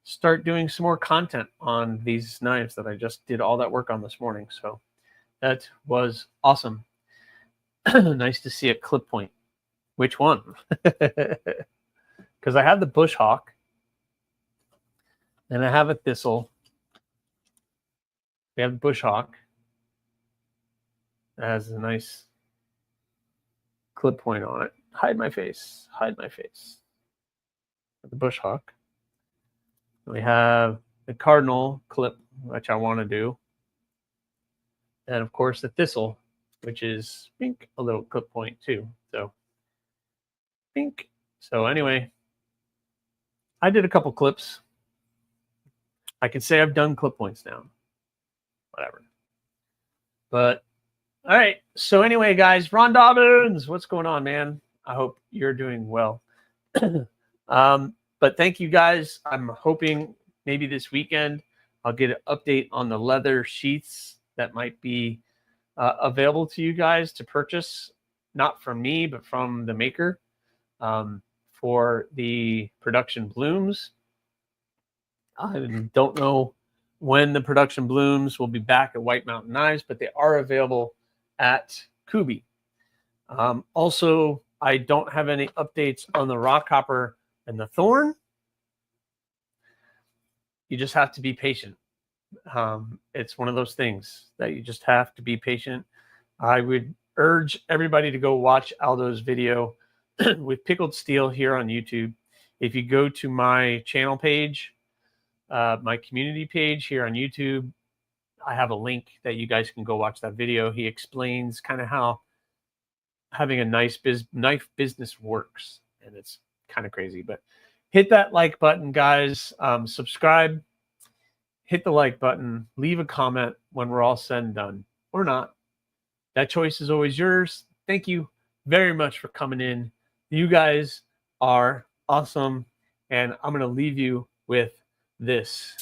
start doing some more content on these knives that I just did all that work on this morning. So that was awesome. Nice to see a clip point. Which one? Because I have the bush hawk and I have a thistle. We have the bush hawk. It has a nice clip point on it. Hide my face. Hide my face. The bush hawk. We have the cardinal clip, which I want to do. And of course the thistle, which is pink, a little clip point too. So pink. So anyway, I did a couple clips. I can say I've done clip points now. Whatever. But all right. So anyway, guys, Ron Dobbins, what's going on, man? I hope you're doing well. But thank you, guys. I'm hoping maybe this weekend I'll get an update on the leather sheaths that might be available to you guys to purchase, not from me, but from the maker for the production blooms. I don't know when the production blooms will be back at White Mountain Knives, but they are available at Kubi. Also, I don't have any updates on the Rockhopper and the Thorn. You just have to be patient. It's one of those things that you just have to be patient. I would urge everybody to go watch Aldo's video with Pickled Steel here on YouTube. If you go to my channel page, my community page here on YouTube, I have a link that you guys can go watch that video. He explains kind of how having a nice knife business works, and it's kind of crazy. But hit that like button, guys. Subscribe. Hit the like button. Leave a comment when we're all said and done, or not. That choice is always yours. Thank you very much for coming in. You guys are awesome, and I'm going to leave you with this.